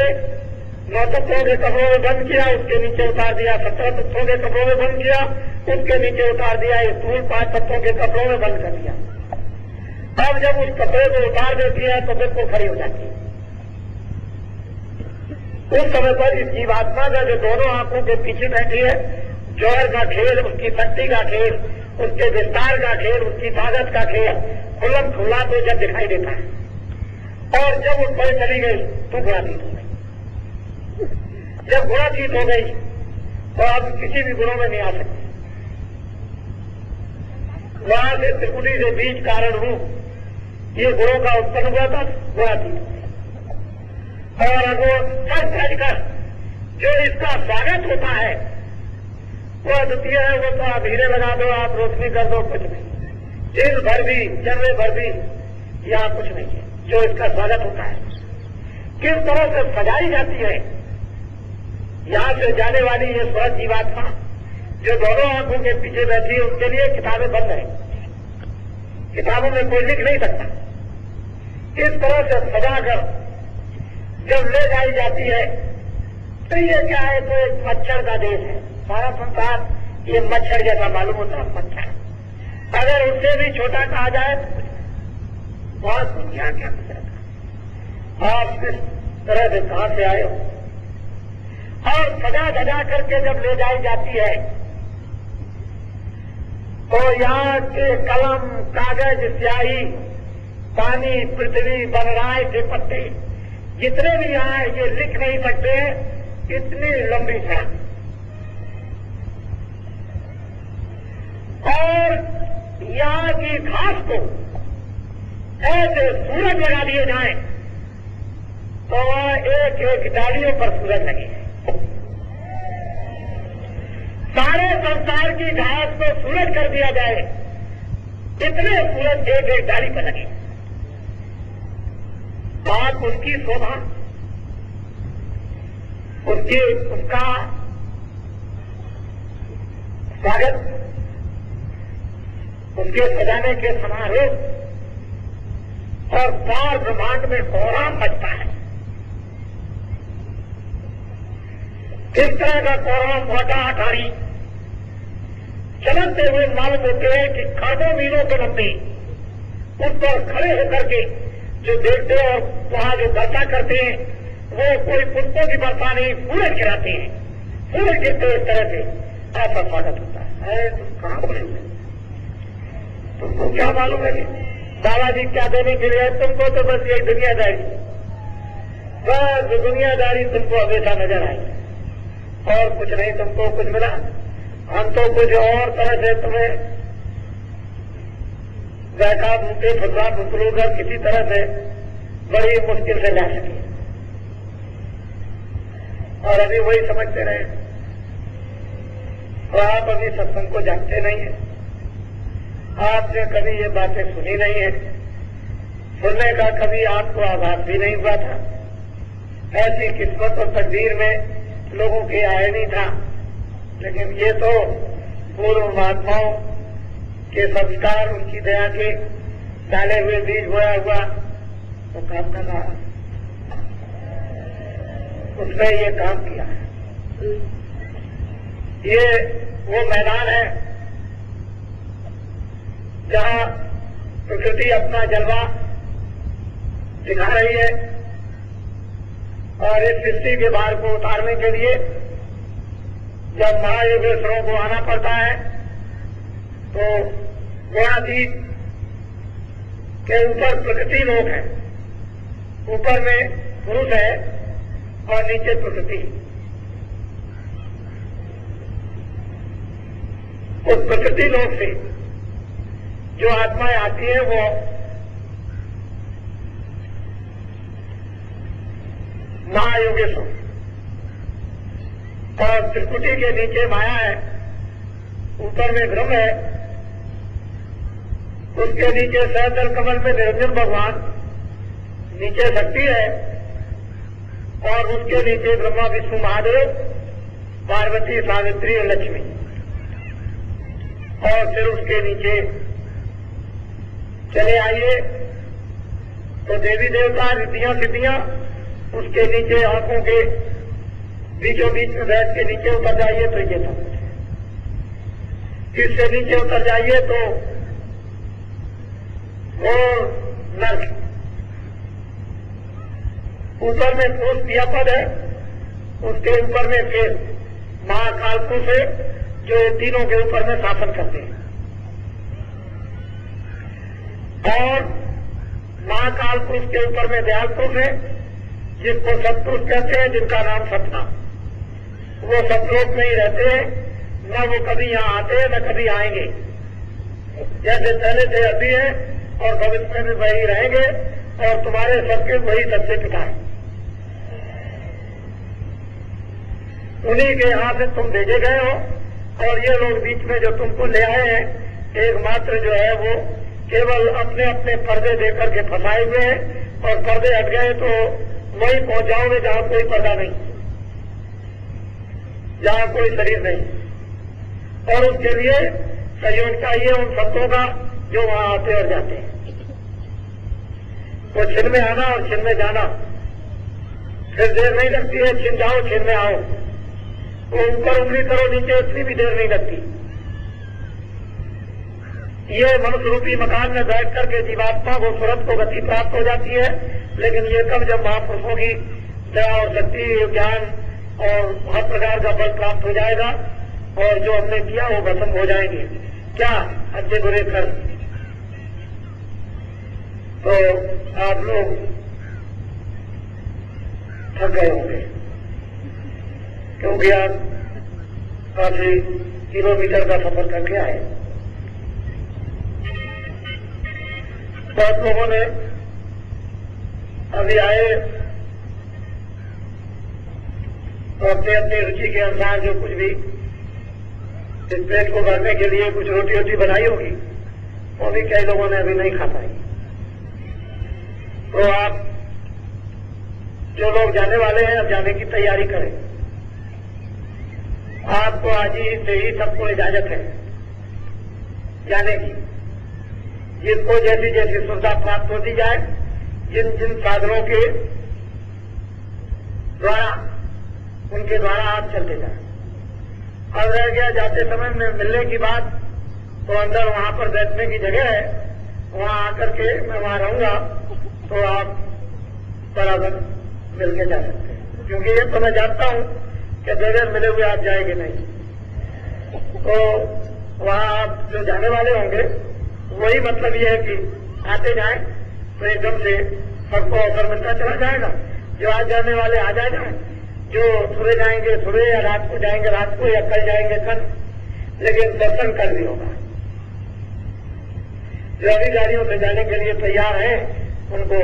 9 तत्वों के कपड़ों में बंद किया, उसके नीचे उतार दिया 17 तत्वों के कपड़ों में बंद किया, उसके नीचे उतार दिया स्थूल 5 तत्वों के कपड़ों में बंद कर दिया। अब जब उस कपड़े को उतार देती है तो बिल्कुल खड़ी हो जाती है। उस समय पर इस जीवात्मा का जो दोनों आंखों के पीछे बैठी है, जौहर का खेल, उसकी शक्ति का खेल, उसके विस्तार का खेल, उसकी ताकत का खेल खुल्लम खुल्ला तो जब दिखाई देता है। और जब वो परे चली गई तो गुणातीत हो गई। जब गुणातीत हो गई तो अब किसी भी गुणों में नहीं आ सकती। वहां से त्रिपुटी से बीज कारण रूप ये गुणों का उत्पन्न हुआ था, गुणातीत हो गया। और अब वो सच कर जो इसका स्वागत होता है वो अद्वितीय है। वो तो आप हीरे लगा दो, आप रोशनी कर दो, कुछ नहीं, दिन भर भी चंद्र भर भी यहाँ कुछ नहीं है जो इसका स्वागत होता है। किस तरह से सजाई जाती है यहां से जाने वाली ये स्वर्ग जीवात्मा जो दोनों आंखों के पीछे बैठी है, उसके लिए किताबें बंद है, किताबों में कोई लिख नहीं सकता। इस तरह से सजाकर जब ले जाई जाती है तो ये क्या है, तो एक मच्छर का देश है। सारा संसार ये मच्छर जैसा मालूम होता है। मच्छर अगर उससे भी छोटा कहा जाए बहुत दुनिया क्या आप किस तरह से कहां से आए हो। और सजा सजा करके जब ले जाई जाती है तो यहाँ के कलम, कागज, स्याही, पानी, पृथ्वी, बनराय के पत्ते जितने भी यहाँ ये लिख नहीं सकते, इतनी लंबी सड़क। और यहाँ की घास को ऐसे सूरज लगा दिए जाए तो एक एक डालियों पर सूरज लगे। सारे संसार की घास को सूरज कर दिया जाए, इतने सूरज एक एक डाली पर लगे। बात उनकी शोभा, उसका स्वागत, उसके सजाने के समारोह और सार ब्रह्मांड में कोहराम बचता है। इस तरह का कोहराम मोटा अठारी चलते हुए मालूम होते हैं कि खरबों मीलों के लंबे उस पर खड़े होकर के जो देखते और वहां जो वर्षा करते हैं वो कोई पुष्पों की वर्षा नहीं, सूरज गिराते हैं। सूरज गिरते इस तरह से ऐसा स्वागत होता है। तुम कहां बोले हुए, तुमको क्या मालूम है कि दादाजी क्या देने के लिए? तुमको तो बस ये दुनियादारी, बस दुनियादारी तुमको हमेशा नजर आई और कुछ नहीं तुमको कुछ मिला। हम तो कुछ और तरह से तुम्हें बैठा भूखे फुटवा फुटलू कर किसी तरह से बड़ी मुश्किल से ला सके। और अभी वही समझते रहे। और आप अभी सत्संग को जानते नहीं है, आपने कभी ये बातें सुनी नहीं है, सुनने का कभी आपको आभास भी नहीं हुआ था। ऐसी किस्मत और तकदीर में लोगों के आए नहीं था। लेकिन ये तो पूर्व महात्माओं के संस्कार, उनकी दया के डाले हुए बीज बोया हुआ तो काम कर रहा, उसने ये काम किया है। ये वो मैदान है जहां प्रकृति अपना जलवा दिखा रही है और इस सृष्टि के भार को उतारने के लिए जब महायोगेश्वरों को आना पड़ता है तो गुणातीत के ऊपर प्रकृति लोक है, ऊपर में पुरुष है और नीचे प्रकृति। उस प्रकृति लोक से जो आत्माएं आती है वो महायोगेश्वर, और त्रिकुटी के नीचे माया है, ऊपर में ब्रह्म है, उसके नीचे सहस्त्र कमल में निरंजन भगवान, नीचे शक्ति है और उसके नीचे ब्रह्मा विष्णु महादेव, पार्वती, सावित्री और लक्ष्मी, और फिर उसके नीचे चले आइए तो देवी देवता, रिद्धियां सिद्धियां, उसके नीचे आंखों के बीचों बीच में बैठ के नीचे उतर जाइए तो ये सब, इससे नीचे उतर जाइए तो वो नर्क, ऊपर में पुरुष क्रियापद है, उसके ऊपर में फिर महाकाल पुरुष है जो तीनों के ऊपर में शासन करते हैं, और महाकाल पुरुष के ऊपर में दयाल पुरुष है जिसको सतपुरुष कहते हैं, जिनका नाम सतनाम। वो सतलोक में ही रहते हैं, न वो कभी यहाँ आते हैं न कभी आएंगे, जैसे पहले से अभी है और भविष्य में भी वही रहेंगे, और तुम्हारे सबके वही सबसे पिता है। उन्हीं के यहाँ से तुम भेजे गए हो, और ये लोग बीच में जो तुमको ले आए हैं, एकमात्र जो है वो केवल अपने अपने पर्दे देकर के फंसाए हुए हैं, और पर्दे हट गए तो वही पहुंच जाओगे जहां कोई पर्दा नहीं, जहां कोई शरीर नहीं। और उसके लिए सहयोग चाहिए उन संतों का जो वहां आते और जाते हैं। वो छिन में आना और छिन में जाना, फिर देर नहीं लगती है, छिन जाओ छिन में आओ। वो ऊपर उंगली करो नीचे, उतनी भी देर नहीं लगती। ये मनुष्य रूपी मकान में बैठ करके जीवात्मा को तुरंत को गति प्राप्त हो जाती है, लेकिन ये कब जब महापुरुषों की दया और शक्ति, ज्ञान और हर प्रकार का बल प्राप्त हो जाएगा, और जो हमने किया वो खत्म हो जाएंगे। क्या अच्छे बुरे कर्म, तो आप लोग थक गए होंगे, क्योंकि आप काफी किलोमीटर का सफर करके आए। बहुत लोगों ने अभी आए तो अपने अपनी रुचि के अनुसार जो कुछ भी इस पेट को भरने के लिए कुछ रोटी वोटी बनाई होगी, वो भी कई लोगों ने अभी नहीं खा पाई। तो आप जो लोग जाने वाले हैं, अब जाने की तैयारी करें। आपको आज ही से ही सबको इजाजत है जाने की। जिसको जैसी जैसी सुविधा प्राप्त होती जाए, जिन जिन साधनों के द्वारा, उनके द्वारा आप चलते जाए। अब रह गया जाते समय में मिलने की बात, तो अंदर वहां पर बैठने की जगह है, वहां आकर के मैं वहां रहूंगा, तो आप बराबर मिल के जा सकते हैं। क्योंकि ये तो मैं जानता हूं कि बगैर मिले हुए आप जाएंगे नहीं। तो वहां आप जो जाने वाले होंगे, वही मतलब ये है कि आते जाएं तो एकदम से सबको अवसर मिलता चला जाएगा। जो आज जाने वाले आ जाएगा, जो सुबह जाएंगे सुबह, या रात को जाएंगे रात को, या कल जाएंगे कल, लेकिन दर्शन कल भी होगा। जो अभी गाड़ियों से जाने के लिए तैयार हैं, उनको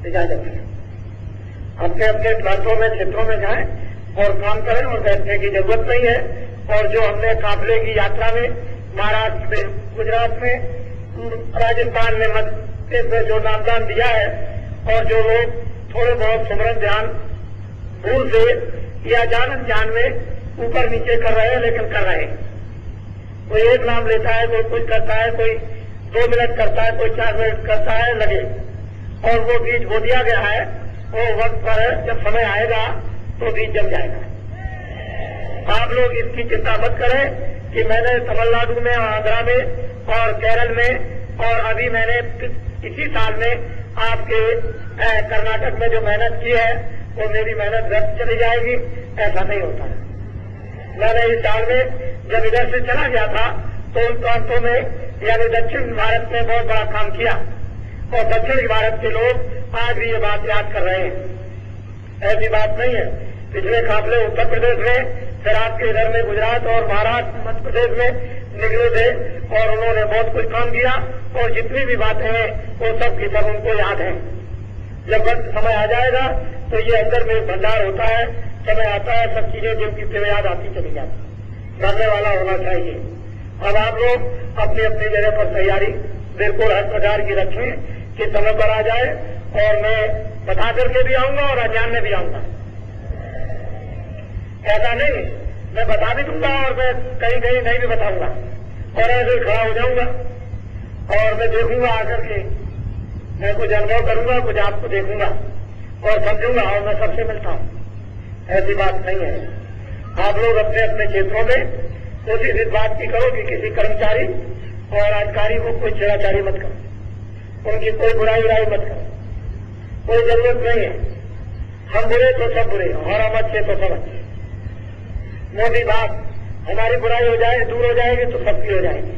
इजाजत है। अपने अपने प्लाटों में, क्षेत्रों में जाएं और काम करें, और बैठने की जरूरत नहीं है। और जो हमने काफिले की यात्रा में महाराष्ट्र में, गुजरात में, राजस्थान में, मध्य प्रदेश में जो नामदान दिया है, और जो लोग थोड़े बहुत सुमरन ध्यान भूल से या जान अनजान में ऊपर नीचे कर रहे हैं, लेकिन कर रहे हैं। कोई एक नाम लेता है, कोई कुछ करता है, कोई 2 मिनट करता है, कोई 4 मिनट करता है, लगे। और वो बीज बो दिया गया है, वो वक्त पर जब समय आएगा तो बीज जम जाएगा। आप लोग इसकी चिंता मत करें कि मैंने तमिलनाडु में, आंध्रा में और केरल में, और अभी मैंने इसी साल में आपके कर्नाटक में जो मेहनत की है, वो मेरी मेहनत व्यर्थ चली जाएगी, ऐसा नहीं होता है। मैंने इस साल में जब इधर से चला गया था, तो उन प्रांतों में, यानी दक्षिण भारत में बहुत बड़ा काम किया, और दक्षिण भारत के लोग आज भी ये बात याद कर रहे हैं। ऐसी बात नहीं है। पिछले काफिले उत्तर प्रदेश में, फिर आपके इधर में गुजरात और महाराष्ट्र, मध्य प्रदेश में निकले थे, और उन्होंने बहुत कुछ काम किया, और जितनी भी बातें हैं वो सब की सब उनको याद है। जब समय आ जाएगा तो ये अंदर में एक भंडार होता है, समय आता है, सब चीजें जिनकी याद आती चली जाती, करने वाला होना चाहिए। अब आप लोग अपनी अपनी जगह पर तैयारी बिल्कुल हर प्रकार की रखें कि समय पर आ जाए, और मैं बता करके भी आऊंगा और अज्ञान में भी आऊंगा। ऐसा नहीं, मैं बता भी दूंगा और मैं कहीं कहीं नहीं भी बताऊंगा, और ऐसे खड़ा हो जाऊंगा, और मैं देखूंगा आकर के, मैं कुछ अनुभव करूंगा, कुछ आपको देखूंगा और समझूंगा, और मैं सबसे मिलता हूं। ऐसी बात नहीं है। आप लोग अपने अपने क्षेत्रों में कोशिश इस बात की करो कि किसी कर्मचारी और अधिकारी को कोई छेड़ाछाड़ी मत करो, उनकी कोई बुराई मत करो, कोई जरूरत नहीं है। हम बुरे तो सब बुरे और हम अच्छे तो सब अच्छे। मोदी बात, हमारी बुराई हो जाए दूर हो जाएगी तो सबकी हो जाएगी,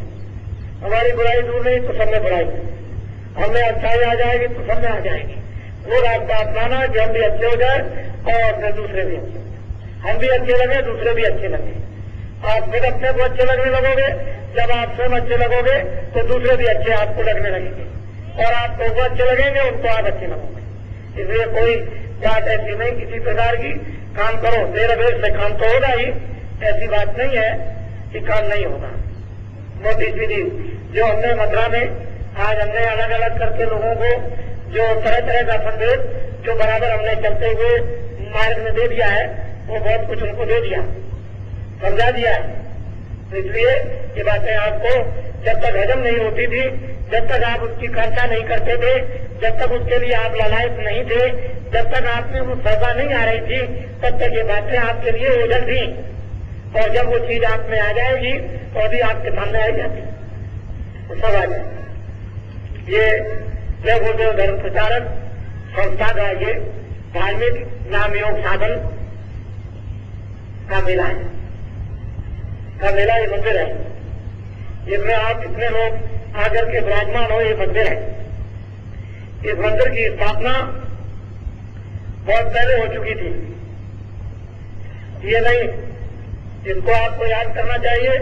हमारी बुराई दूर नहीं तो सब में बुराई, हमें अच्छाई आ जाएगी तो सब में आ जाएगी। वो रास्ता अपनाना कि हम भी अच्छे हो जाए और फिर दूसरे भी अच्छे, हम भी अच्छे लगे दूसरे भी अच्छे लगे। आप फिर अपने को अच्छे लगने लगोगे, जब आप स्वयं अच्छे लगोगे तो दूसरे भी अच्छे आपको लगने लगेंगे और आपको वो अच्छे लगेंगे, उनको आप अच्छे लगोगे। इसलिए कोई बात ऐसी नहीं किसी प्रकार की, काम करो देर अबेर से काम तो होगा ही, ऐसी बात नहीं है कि काम नहीं होगा। मोदी जी जो हमने मथुरा में आज हमने अलग अलग करके लोगों को जो तरह तरह का संदेश जो बराबर हमने चलते हुए मार्ग में दे दिया है, वो बहुत कुछ उनको दे दिया, समझा दिया है। तो इसलिए ये बातें आपको जब तक हजम नहीं होती थी, जब तक आप उसकी चर्चा नहीं करते थे, जब तक उसके लिए आप ललायत नहीं थे, जब तक आप में वो सजा नहीं आ रही थी, तब तक ये बातें आपके लिए ओझल थी। और जब वो चीज आप में आ जाएगी तो अभी आपके सामने आई जाती तो सब आ जाए। ये जय गुरुदेव धर्म प्रचारक संस्था का ये धार्मिक नाम योग साधन का मेला है, का मेला ये मंदिर है। इसमें आप इतने लोग आकर के विराजमान हो, ये मंदिर है। इस मंदिर की स्थापना बहुत पहले हो चुकी थी, ये नहीं, इसको आपको याद करना चाहिए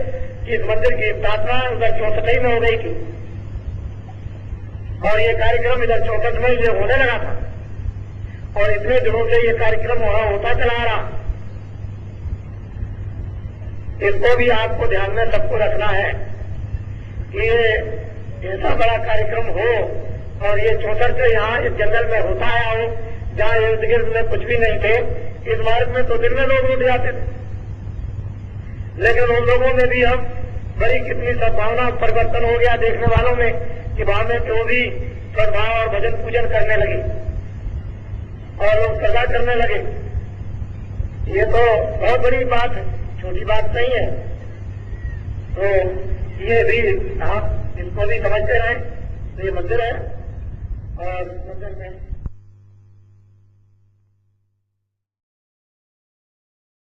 कि इस मंदिर की स्थापना उधर 64 में हो गई थी और ये कार्यक्रम इधर 64 में ये होने लगा था और इतने दिनों से ये कार्यक्रम वहां होता चला रहा। इसको भी आपको ध्यान में सबको रखना है कि ये ऐसा बड़ा कार्यक्रम हो और ये 64 से यहाँ इस जंगल में होता आया हो, जहाँ इर्द गिर्द में कुछ भी नहीं थे। इस मार्ग में तो दिन में लोग उठ जाते थे, लेकिन उन लोगों में भी अब बड़ी कितनी सद्भावना परिवर्तन हो गया देखने वालों में कि वहां में तो भी सद्भाव और भजन पूजन करने लगे और लोग सजा करने लगे। ये तो बहुत बड़ी बात है, छोटी बात नहीं है। तो ये भी आप इसको भी समझते रहें। तो ये मंदिर है और मंदिर में